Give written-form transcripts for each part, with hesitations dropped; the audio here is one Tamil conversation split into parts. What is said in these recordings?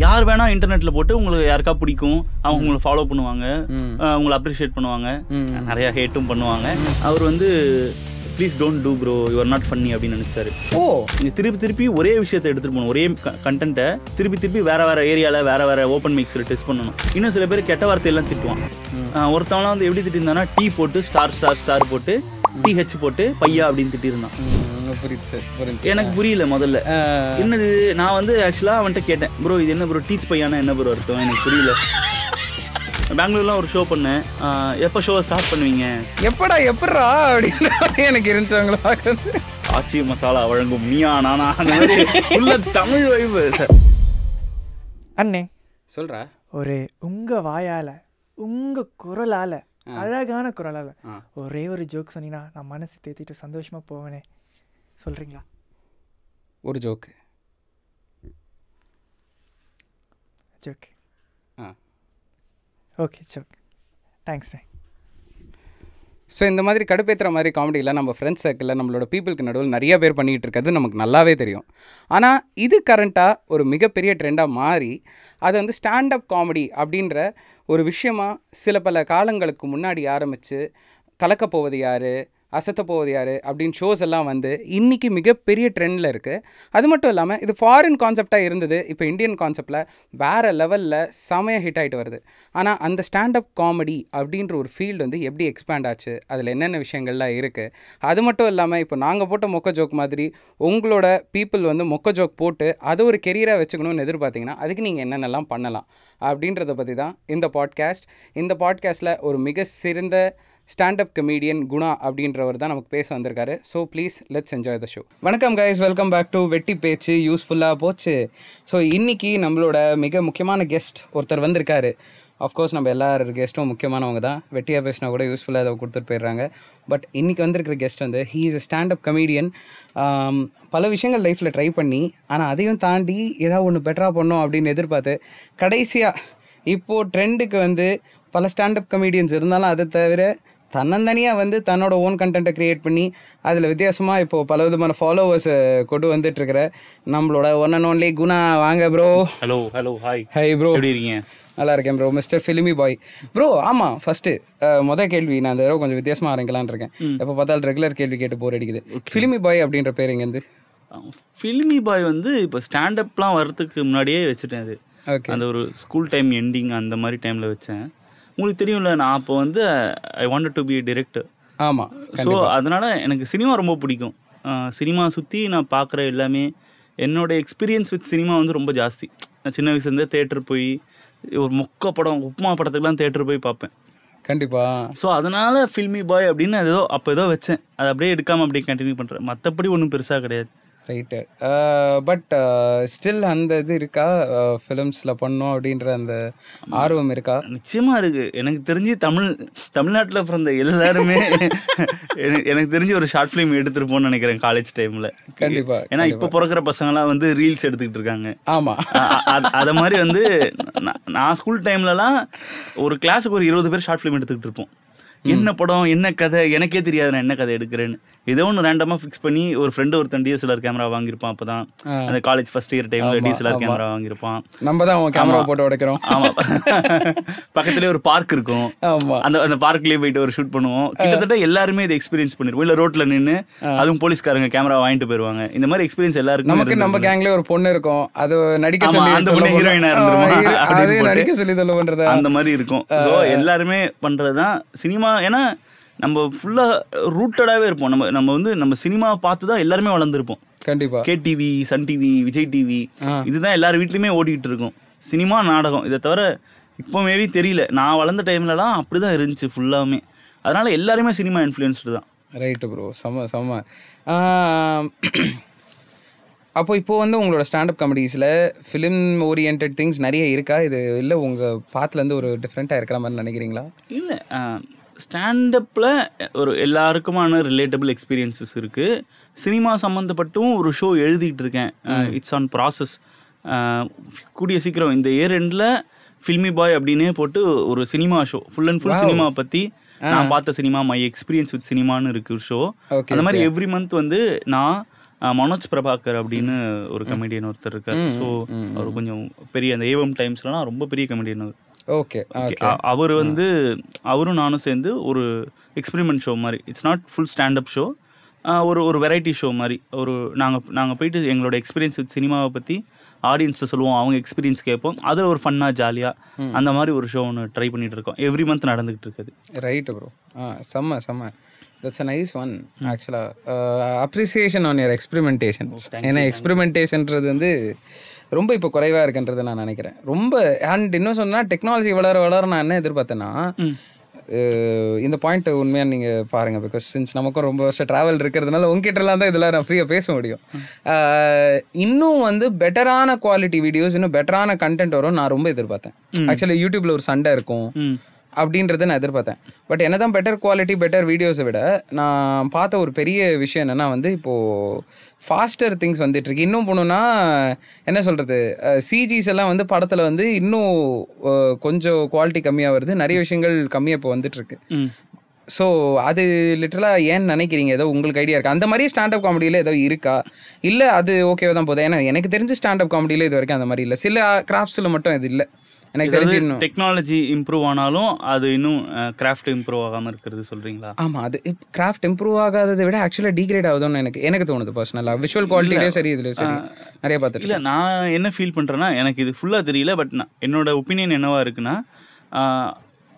யார் வேணா இன்டர்நெட்ல போட்டு உங்களுக்கு யாருக்கா பிடிக்கும், அவங்க உங்களை ஃபாலோ பண்ணுவாங்க, உங்களை அப்ரிஷியேட் பண்ணுவாங்க, நிறைய ஹேட்டும் பண்ணுவாங்க. அவர் வந்து please don't do bro, you are not funny அப்படின்னு நினைச்சாரு. நீங்க திருப்பி ஒரே விஷயத்தை எடுத்துட்டு போகணும், ஒரே கண்டென்ட்டை திருப்பி வேற ஏரியாவில் வேற ஓப்பன் மிக்ஸில் டெஸ்ட் பண்ணணும். இன்னும் சில பேர் கெட்ட வார்த்தையெல்லாம் திட்டுவான். ஒருத்தவங்களாம் வந்து எப்படி திட்டிருந்தானா, டீ போட்டு ஸ்டார் போட்டு TH போட்டு பையா அப்படின்னு திட்டிருந்தான். எனக்கு புரியல முதல்ல என்னது. நான் வந்து ஆக்சுவலா அவன்கிட்ட கேட்டேன், ப்ரோ இது என்ன ப்ரோ டீத் பையானா என்ன ப்ரோ அர்த்தம், எனக்கு புரியல. பெங்களூர்லாம் ஒரு ஷோ பண்ணேன், எப்போ ஷோ ஸ்டார்ட் பண்ணுவீங்க, எப்படா அப்படின்னு எனக்கு இருந்துச்சு. பார்க்கறது ஆச்சி மசாலா வழங்கும் நீயா நானா, அந்த மாதிரி உள்ள தமிழ் வைப்பு. அண்ணே சொல்றா, ஒரு உங்க வாயால உங்க குரலால அழகான குரலால ஒரே ஒரு ஜோக் சொன்னீங்கன்னா நான் மனசு தேத்திட்டு சந்தோஷமா போவேனே, சொல்றீங்களா? ஒரு ஜோக். ஓகே ஜோக், தேங்க்ஸ்ண்ணே. ஸோ இந்த மாதிரி கடுப்பேற்றுற மாதிரி காமெடியில் நம்ம ஃப்ரெண்ட்ஸ் சர்க்கிளில் நம்மளோட பீப்புளுக்கு நடுவில் நிறைய பேர் பண்ணிகிட்டு இருக்கிறது நமக்கு நல்லாவே தெரியும். ஆனால் இது கரண்ட்டாக ஒரு மிகப்பெரிய ட்ரெண்டாக மாறி அது வந்து ஸ்டாண்டப் காமெடி அப்படின்ற ஒரு விஷயமாக சில பல காலங்களுக்கு முன்னாடி ஆரம்பித்து கலக்கப்போவது யார், அசத்த போவது யார் அப்படின்னு ஷோஸ் எல்லாம் வந்து இன்றைக்கி மிகப்பெரிய ட்ரெண்டில் இருக்குது. அது மட்டும் இல்லாமல் இது ஃபாரின் கான்செப்டாக இருந்தது, இப்போ இந்தியன் கான்செப்டில் வேறு லெவலில் செமையாக ஹிட் ஆகிட்டு வருது. ஆனால் அந்த ஸ்டாண்டப் காமெடி அப்படின்ற ஒரு ஃபீல்டு வந்து எப்படி எக்ஸ்பேண்ட் ஆச்சு, அதில் என்னென்ன விஷயங்கள்லாம் இருக்குது, அது மட்டும் இல்லாமல் இப்போ நாங்கள் போட்ட மொக்க ஜோக் மாதிரி உங்களோட பீப்புள் வந்து மொக்க ஜோக் போட்டு அதை ஒரு கெரியராக வச்சுக்கணும்னு எதிர்பார்த்திங்கன்னா அதுக்கு நீங்கள் என்னென்னலாம் பண்ணலாம் அப்படின்றத பற்றி தான் இந்த பாட்காஸ்ட். இந்த பாட்காஸ்ட்டில் ஒரு மிக சிறந்த ஸ்டாண்டப் கமெடியன் குணா அப்படின்றவர் தான் நமக்கு பேச வந்திருக்காரு. So please let's enjoy the show. வணக்கம் கைஸ், வெல்கம் பேக் டு வெட்டி பேச்சு யூஸ்ஃபுல்லாக போச்சு. ஸோ இன்றைக்கி நம்மளோட மிக முக்கியமான கெஸ்ட் ஒருத்தர் வந்திருக்காரு. ஆஃப்கோர்ஸ் நம்ம எல்லார் கெஸ்ட்டும் முக்கியமானவங்க தான், வெட்டியாக பேசினா கூட யூஸ்ஃபுல்லாக அதை கொடுத்துட்டு போயிடுறாங்க. பட் இன்றைக்கி வந்திருக்கிற கெஸ்ட் வந்து he is a standup comedian. பல விஷயங்கள் லைஃப்பில் ட்ரை பண்ணி ஆனால் அதையும் தாண்டி ஏதாவது ஒன்று பெட்டராக பண்ணோம் அப்படின்னு எதிர்பார்த்து கடைசியாக இப்போது ட்ரெண்டுக்கு வந்து பல ஸ்டாண்டப் கமெடியன்ஸ் இருந்தாலும் அதை தவிர தன்னந்தனியாக வந்து தன்னோட ஓன் கண்டென்ட்டை க்ரியேட் பண்ணி அதில் வித்தியாசமாக இப்போது பல விதமான ஃபாலோவர்ஸை கொண்டு வந்துட்டுருக்கிற நம்மளோட ஒன் அண்ட் ஒன்லி குணா. வாங்க ப்ரோ. ஹலோ ஹாய் ப்ரோ, எப்படி இருக்கீங்க? நல்லா இருக்கேன் bro. Mister filmy bye bro. ஆமாம், ஃபஸ்ட்டு மொதல் கேள்வி நான் அந்த தடவை கொஞ்சம் வித்தியாசமாக ஆரம்பிக்கலான்னு இருக்கேன். எப்போ பார்த்தாலும் ரெகுலர் கேள்வி கேட்டு போர் அடிக்குது. ஃபிலிமி பாய் அப்படின்ற பேர் எங்கேருந்து? ஃபிலிமி பாய் வந்து இப்போ ஸ்டாண்டப்லாம் வர்றதுக்கு முன்னாடியே வச்சுட்டேன். அது அந்த ஒரு ஸ்கூல் டைம் எண்டிங் அந்த மாதிரி டைமில் வச்சேன். உங்களுக்கு தெரியும்ல, நான் அப்போ வந்து I wanted to be a director. ஆமாம். ஸோ அதனால் எனக்கு சினிமா ரொம்ப பிடிக்கும். சினிமா சுற்றி நான் பார்க்குற எல்லாமே, என்னோடய எக்ஸ்பீரியன்ஸ் வித் சினிமா வந்து ரொம்ப ஜாஸ்தி. நான் சின்ன வயசுலேருந்தே தேட்டர் போய் ஒரு மொக்க படம், உப்புமா படத்துக்குலாம் தேட்டர் போய் பார்ப்பேன். கண்டிப்பாக. ஸோ அதனால் ஃபில்மி பாய் அப்படின்னு ஏதோ வச்சேன். அதை அப்படியே எடுக்காமல் அப்படியே கண்டினியூ பண்ணுறேன். மற்றபடி ஒன்றும் பெருசாக கிடையாது. ரைட்டு. பட் ஸ்டில் அந்த இது இருக்கா, ஃபிலிம்ஸில் பண்ணோம் அப்படின்ற அந்த ஆர்வம் இருக்கா? நிச்சயமாக இருக்குது. எனக்கு தெரிஞ்சு தமிழ்நாட்டில் பிறந்த எல்லாருமே எனக்கு தெரிஞ்சு ஒரு ஷார்ட் ஃபிலிம் எடுத்துருப்போம்னு நினைக்கிறேன் காலேஜ் டைமில். கண்டிப்பாக. ஏன்னா இப்போ பிறக்கிற பசங்களாம் வந்து ரீல்ஸ் எடுத்துக்கிட்டு இருக்காங்க. ஆமாம். அதை மாதிரி வந்து நான் ஸ்கூல் டைம்லலாம் ஒரு கிளாஸுக்கு ஒரு 20 பேர் ஷார்ட் ஃபிலிம் எடுத்துக்கிட்டு இருப்போம். என்ன படம், என்ன கதை, எனக்கே தெரியாது நான் என்ன கதை எடுக்கிறேன்னு. ஏதோ ஒன்று ரேண்டமாக ஃபிக்ஸ் பண்ணி ஒரு ஃப்ரெண்டு ஒருத்தன் DSLR கேமரா வாங்கியிருப்பான். அப்போ தான் அந்த காலேஜ் ஃபர்ஸ்ட் இயர் டைமில் DSLR கேமரா வாங்கியிருப்பான். நம்ம தான் அவன் கேமரா போட்டு உடைக்கிறோம். ஆமாம். பக்கத்துலேயே ஒரு பார்க் இருக்கும். அந்த பார்க்லேயே போயிட்டு ஒரு ஷூட் பண்ணுவோம். கிட்டத்தட்ட எல்லாருமே இதை எக்ஸ்பீரியன்ஸ் பண்ணிருப்போம். இல்லை ரோட்டில் நின்று அதுவும் போலீஸ்காரங்க கேமரா வாங்கிட்டு போயிடுவாங்க. இந்த மாதிரி எக்ஸ்பீரியன்ஸ் எல்லாருக்கும். நமக்கு நம்ம கேங்லேயே ஒரு பொண்ணு இருக்கும், அது நடிக்க சொல்லி அந்த பொண்ணு ஹீரோயினாக இருந்துருமா, நடிக்க சொல்லி சொல்ல பண்ணுறது அந்த மாதிரி இருக்கும். ஸோ எல்லாருமே பண்ணுறது தான் சினிமா. ஏன்னா நம்ம ஃபுல்லாக ரூட்டடாகவே இருப்போம். நம்ம சினிமாவை பார்த்து தான் எல்லாருமே வளர்ந்துருப்போம். கண்டிப்பாக. KTV, Sun TV, Vijay TV, இதுதான் எல்லார் வீட்லையுமே ஓடிக்கிட்டு இருக்கும். சினிமா, நாடகம். இதை தவிர இப்போ மேபி தெரியல, நான் வளர்ந்த டைம்லலாம் அப்படி தான் இருந்துச்சு ஃபுல்லாமே. அதனால் எல்லாருமே சினிமா இன்ஃப்ளூயன்ஸ்டு தான். Right bro. செம்ம. அப்போ இப்போது வந்து உங்களோட ஸ்டாண்டப் காமெடிஸில் ஃபிலிம் ஓரியன்ட் திங்ஸ் நிறைய இருக்கா? இது இல்லை உங்கள் பாத்துலேருந்து ஒரு டிஃப்ரெண்ட்டாக இருக்கிற மாதிரி நினைக்கிறீங்களா? இல்லை, ஸ்டாண்டப்பில் ஒரு எல்லாருக்குமான ரிலேட்டபிள் எக்ஸ்பீரியன்ஸஸ் இருக்குது. சினிமா சம்மந்தப்பட்டும் ஒரு ஷோ எழுதிக்கிட்டு இருக்கேன். It's on process. கூடிய சீக்கிரம் இந்த இயர் எண்டில் ஃபில்மி பாய் அப்படின்னே போட்டு ஒரு cinema show, full and full cinema பற்றி, நான் பார்த்த சினிமா, மை எக்ஸ்பீரியன்ஸ் வித் சினிமான்னு இருக்குது ஷோ. அந்த மாதிரி எவ்ரி மந்த் வந்து நான் மனோஜ் பிரபாகர் அப்படின்னு ஒரு கமெடியன் ஒருத்தர் இருக்கார். ஸோ அவர் கொஞ்சம் பெரிய அந்த ஏவம் டைம்ஸ்லாம் ரொம்ப பெரிய கமெடியன் அவர். ஓகே. அவர் வந்து அவரும் நானும் சேர்ந்து ஒரு எக்ஸ்பெரிமெண்ட் ஷோ மாதிரி, it's not full standup show, ஒரு வெரைட்டி ஷோ மாதிரி ஒரு நாங்கள் போயிட்டு எங்களோட எக்ஸ்பீரியன்ஸ் வித் சினிமாவை பற்றி ஆடியன்ஸில் சொல்லுவோம், அவங்க எக்ஸ்பீரியன்ஸ் கேட்போம், அதில் ஒரு ஃபன்னாக ஜாலியாக அந்த மாதிரி ஒரு ஷோ ஒன்று ட்ரை பண்ணிகிட்டு இருக்கோம். எவ்ரி மந்த் நடந்துகிட்டு இருக்குது. Right bro. செம்ம. தட்ஸ் அ நைஸ் ஒன் ஆக்சுவலாக. Appreciation on your experimentations. ஏன்னா எக்ஸ்பெரிமெண்டேஷன்றது வந்து ரொம்ப இப்போ குறைவாக இருக்குன்றது நான் நினைக்கிறேன். ரொம்ப அண்ட் இன்னும் சொன்னால் டெக்னாலஜி வளர நான் என்ன எதிர்பார்த்தேன்னா, இந்த பாயிண்ட் உண்மையாக நீங்கள் பாருங்கள். பிகாஸ் சின்ஸ் நமக்கும் ரொம்ப வருஷம் ட்ராவல் இருக்கிறதுனால உங்ககிட்டலாம் தான் இதெல்லாம் நான் ஃப்ரீயாக பேச முடியும். இன்னும் வந்து பெட்டரான குவாலிட்டி வீடியோஸ், இன்னும் பெட்டரான கண்டென்ட் வரும் நான் ரொம்ப எதிர்பார்த்தேன். ஆக்சுவலி யூடியூப்பில் ஒரு சண்டை இருக்கும் அப்படின்றத நான் எதிர்பார்த்தேன். பட் என்ன தான் பெட்டர் குவாலிட்டி பெட்டர் வீடியோஸை விட நான் பார்த்த ஒரு பெரிய விஷயம் என்னென்னா வந்து இப்போது ஃபாஸ்டர் திங்ஸ் வந்துட்டுருக்கு. இன்னும் போகணுன்னா என்ன சொல்கிறது, சிஜிஸ் எல்லாம் வந்து படத்தில் வந்து இன்னும் கொஞ்சம் குவாலிட்டி கம்மியாக வருது, நிறைய விஷயங்கள் கம்மியாக இப்போ வந்துட்டுருக்கு. ஸோ அது லிட்டரலாக ஏன்னு நினைக்கிறீங்க? ஏதோ உங்களுக்கு ஐடியா இருக்கா? அந்த மாதிரி ஸ்டாண்டப் காமெடியில் ஏதோ இருக்கா? இல்லை அது ஓகேவா தான் போதும்? ஏன்னா எனக்கு தெரிஞ்ச ஸ்டாண்டப் காமெடியில் இது வரைக்கும் அந்த மாதிரி இல்லை. சில கிராஃப்ட்ஸில் மட்டும் இது இல்லை எனக்கு தெரிஞ்சு. இன்னும் டெக்னாலஜி இம்ப்ரூவ் ஆனாலும் அது இன்னும் கிராஃப்ட் இம்ப்ரூவ் ஆகாமல் இருக்கிறது சொல்கிறீங்களா? ஆமாம், அது கிராஃப்ட் இம்ப்ரூவ் ஆகாததை விட ஆக்சுவலாக டீக்ரேட் ஆகுதுன்னு எனக்கு தோணுது பர்சனலாக. விஷுவல் குவாலிட்டிலேயே சரி, இதுலேயும் சரி நிறைய பார்த்துட்டு. இல்லை, நான் என்ன ஃபீல் பண்ணுறேன்னா, எனக்கு இது ஃபுல்லாக தெரியல, பட் என்னோட ஒப்பீனியன் என்னவா இருக்குன்னா,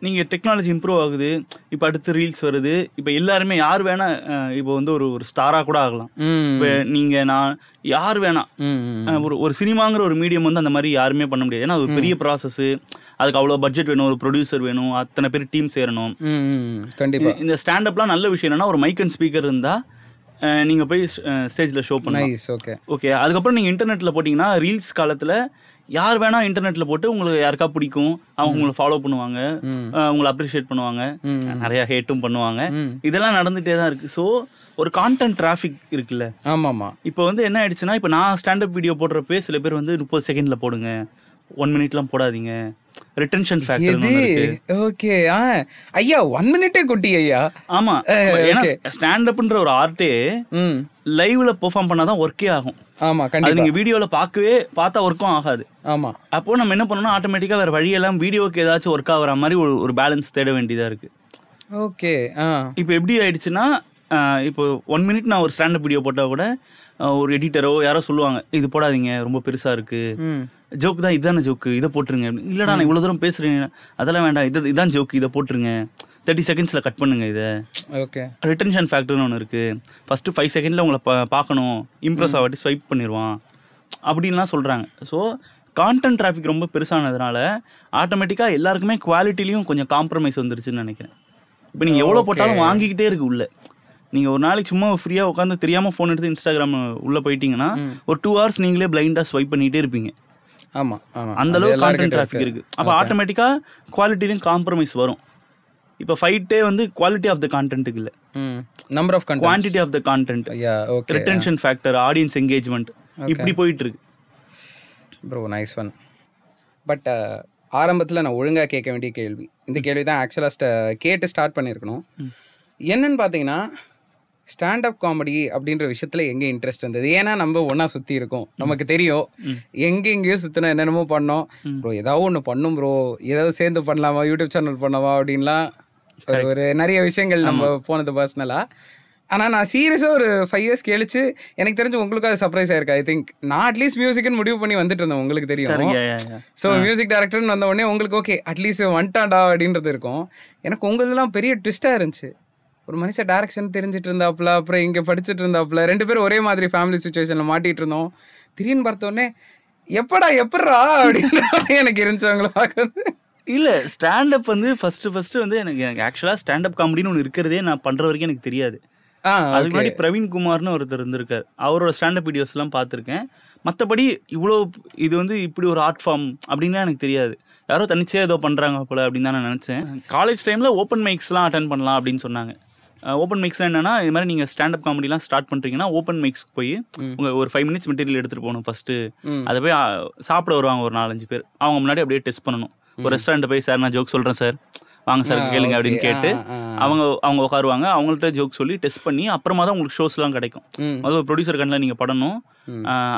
நீங்கள் டெக்னாலஜி இம்ப்ரூவ் ஆகுது, இப்போ அடுத்து ரீல்ஸ் வருது, இப்போ எல்லாருமே யார் வேணால் இப்போ வந்து ஒரு ஸ்டாராக கூட ஆகலாம். இப்போ நீங்கள் நான் யார் வேணால் ஒரு சினிமாங்கிற ஒரு மீடியம் வந்து அந்த மாதிரி யாருமே பண்ண முடியாது. ஏன்னா அது ஒரு பெரிய ப்ராசஸ்ஸு, அதுக்கு அவ்வளோ பட்ஜெட் வேணும், ஒரு ப்ரொடியூசர் வேணும், அத்தனை பேர் டீம் சேரணும். கண்டிப்பாக இந்த ஸ்டாண்டப்லாம் நல்ல விஷயம் என்னன்னா, ஒரு மைக் அண்ட் ஸ்பீக்கர் இருந்தால் நீங்கள் போய் ஸ்டேஜில் ஷோ பண்ணலாம். ஓகே, அதுக்கப்புறம் நீங்கள் இன்டர்நெட்டில் போட்டிங்கன்னா, ரீல்ஸ் காலத்தில் யார் வேணால் இன்டர்நெட்டில் போட்டு உங்களுக்கு யாருக்கா பிடிக்கும், அவங்க உங்களை ஃபாலோ பண்ணுவாங்க, உங்களை அப்ரிஷியேட் பண்ணுவாங்க, நிறையா ஹேட்டும் பண்ணுவாங்க. இதெல்லாம் நடந்துகிட்டே தான் இருக்குது. ஸோ ஒரு கான்டென்ட் டிராஃபிக் இருக்குல்ல. ஆமாம்மா. இப்போ வந்து என்ன ஆயிடுச்சுன்னா, இப்போ நான் ஸ்டாண்டப் வீடியோ போடுறப்பே சில பேர் வந்து 30 செகண்டில் போடுங்க, 1 மினிட்லாம் போடாதீங்க, ரிட்டென்ஷன் ஃபேக்டர். ஓகே ஐயா, 1 மினிட்டே குட்டி ஐயா. ஆமா, ஏன்னா ஸ்டாண்டப்ன்ற ஒரு ஆர்ட்டே லைவ்ல பெர்ஃபார்ம் பண்ணாதான் ஒர்க்கே ஆகும். ஆமா, கண்டிப்பா. நீங்க வீடியோல பார்த்தா ஒர்க்கும் ஆகாது. ஆமா, அப்போ நம்ம என்ன பண்ணணும்னா, ஆட்டோமேட்டிக்கா வேற வழியெல்லாம் வீடியோக்கு ஏதாச்சும் ஒர்க் ஆகுற மாதிரி ஒரு பேலன்ஸ் தேட வேண்டியதா இருக்கு. ஓகே. இப்போ எப்படி ஆயிடுச்சுன்னா, இப்போ 1 மினிட் நான் ஒரு ஸ்டாண்டப் வீடியோ போட்டால் கூட ஒரு எடிட்டரோ யாரோ சொல்லுவாங்க, இது போடாதீங்க ரொம்ப பெருசா இருக்கு, ஜோக்கு தான், இதுதானே ஜோக்கு, இதை போட்டுருங்க. இல்லடா நான் இவ்வளோ தூரம் பேசுறேன், அதெல்லாம் வேண்டாம், இதான் ஜோக்கு, இதை போட்டுருங்க, 30 செகண்ட்ஸில் கட் பண்ணுங்க இதை. ஓகே. ரிட்டென்ஷன் ஃபேக்டர்னு ஒன்று இருக்குது. ஃபஸ்ட்டு 5 செகண்டில் உங்களை பார்க்கணும், இம்ப்ரெஸ் ஆகாட்டி ஸ்வைப் பண்ணிடுவான் அப்படின்லாம் சொல்கிறாங்க. ஸோ கான்டென்ட் டிராஃபிக் ரொம்ப பெருசானதுனால ஆட்டோமேட்டிக்காக எல்லாருக்குமே குவாலிட்டிலையும் கொஞ்சம் காம்ப்ரமைஸ் வந்துருச்சுன்னு நினைக்கிறேன். இப்போ நீங்கள் எவ்வளோ போட்டாலும் வாங்கிக்கிட்டே இருக்கு உள்ள. நீங்கள் ஒரு நாளைக்கு சும்மா ஃப்ரீயாக உட்காந்து தெரியாமல் ஃபோன் எடுத்து இன்ஸ்டாகிராம் உள்ளே போயிட்டீங்கன்னா ஒரு 2 hours நீங்களே பிளைண்டாக ஸ்வைப் பண்ணிகிட்டே இருப்பீங்க. ஆமாம் ஆமாம், அந்தளவுக்கு கான்டென்ட் டிராஃபிக் இருக்குது. அப்போ ஆட்டோமேட்டிக்காக குவாலிட்டிலையும் காம்ப்ரமைஸ் வரும். இப்போ ஃபைட்டே வந்து குவாலிட்டி ஆஃப் த கான்டென்ட்டுக்கு இல்லை, number of content, quantity of the content, retention factor, audience engagement, இப்படி போயிட்டு இருக்கு. Bro nice one. பட் ஆரம்பத்தில் நான் ஒழுங்காக கேட்க வேண்டிய கேள்வி, இந்த கேள்வி தான் ஆக்சுவலாக கேட்டு ஸ்டார்ட் பண்ணியிருக்கணும். என்னன்னு பார்த்தீங்கன்னா, ஸ்டாண்டப் காமெடி அப்படின்ற விஷயத்தில் எங்கே இன்ட்ரெஸ்ட் வந்தது? ஏன்னா நம்ம ஒன்றா சுற்றி இருக்கோம், நமக்கு தெரியும் எங்கெங்கேயோ சுற்றினா என்னென்னமோ பண்ணோம். ப்ரோ ஏதாவது ஒன்று பண்ணும் ப்ரோ, ஏதாவது சேர்ந்து பண்ணலாமா, யூடியூப் சேனல் பண்ணலாமா அப்படின்லாம் ஒரு நிறைய விஷயங்கள் நம்ம போனது பர்சனலாக. ஆனால் நான் சீரியஸாக ஒரு 5 years கழிச்சு எனக்கு தெரிஞ்சு உங்களுக்கு அது சர்ப்ரைஸ் ஆயிருக்கு. ஐ திங்க் நான் அட்லீஸ்ட் மியூசிக்னு முடிவு பண்ணி வந்துட்டு இருந்தேன், உங்களுக்கு தெரியும். ஸோ மியூசிக் டைரக்டர்னு வந்த உடனே உங்களுக்கு ஓகே அட்லீஸ்ட் வந்துட்டாண்டா அப்படின்றது இருக்கும். எனக்கு உங்களதெல்லாம் பெரிய ட்விஸ்ட்டாக இருந்துச்சு. ஒரு மனுஷன் டேரக்ஷன் தெரிஞ்சிட்டு இருந்தாப்புல, அப்புறம் இங்கே படிச்சுட்டு இருந்தாப்புல, 2 பேரும் ஒரே மாதிரி ஃபேமிலி சுச்சுவேஷனில் மாட்டிகிட்டு இருந்தோம். திடீர்னு பார்த்தோன்னே எப்படா அப்படின்னு எனக்கு இருந்துச்சு அவங்கள பார்க்கறது. இல்லை, ஸ்டாண்டப் வந்து ஃபஸ்ட்டு வந்து எனக்கு ஆக்சுவலாக ஸ்டாண்டப் காமெடின்னு ஒன்று இருக்கிறதே நான் பண்ணுற வரைக்கும் எனக்கு தெரியாது. அதுக்கு முன்னாடி பிரவீன் குமார்னு ஒருத்தர் இருந்திருக்கார், அவரோட ஸ்டாண்டப் வீடியோஸ்லாம் பார்த்துருக்கேன். மற்றபடி இவ்வளோ இது வந்து இப்படி ஒரு ஆர்ட் ஃபார்ம் அப்படின்லாம் எனக்கு தெரியாது. யாரோ தனிச்சையாக ஏதோ பண்ணுறாங்க போல அப்படின்னு தான் நான் நினச்சேன். காலேஜ் டைமில் ஓப்பன் மைக்ஸ்லாம் அட்டன் பண்ணலாம் அப்படின்னு சொன்னாங்க. ஓப்பன் மைக்ஸ்லாம் என்னென்னா, இது மாதிரி நீங்கள் ஸ்டாண்டப் காமெடிலாம் ஸ்டார்ட் பண்ணுறீங்கன்னா ஓப்பன் மைக்ஸ்க்கு போய் உங்கள் ஒரு 5 minutes மெட்டீரியல் எடுத்துகிட்டு போகணும். ஃபஸ்ட்டு அதை போய் சாப்பிட வருவாங்க ஒரு 4-5 பேர், அவங்க முன்னாடி அப்படியே டெஸ்ட் பண்ணணும். ஒரு ரெஸ்டாரண்ட்டை போய், சார் நான் ஜோக் சொல்கிறேன் சார் வாங்க சார் கேளுங்க அப்படின்னு கேட்டு அவங்க உட்காருவாங்க, அவங்கள்ட்ட ஜோக் சொல்லி டெஸ்ட் பண்ணி அப்புறமா தான் உங்களுக்கு ஷோஸ்லாம் கிடைக்கும். முதல்ல ஒரு ப்ரொடியூசர் கண்ணில் நீங்கள் படணும்,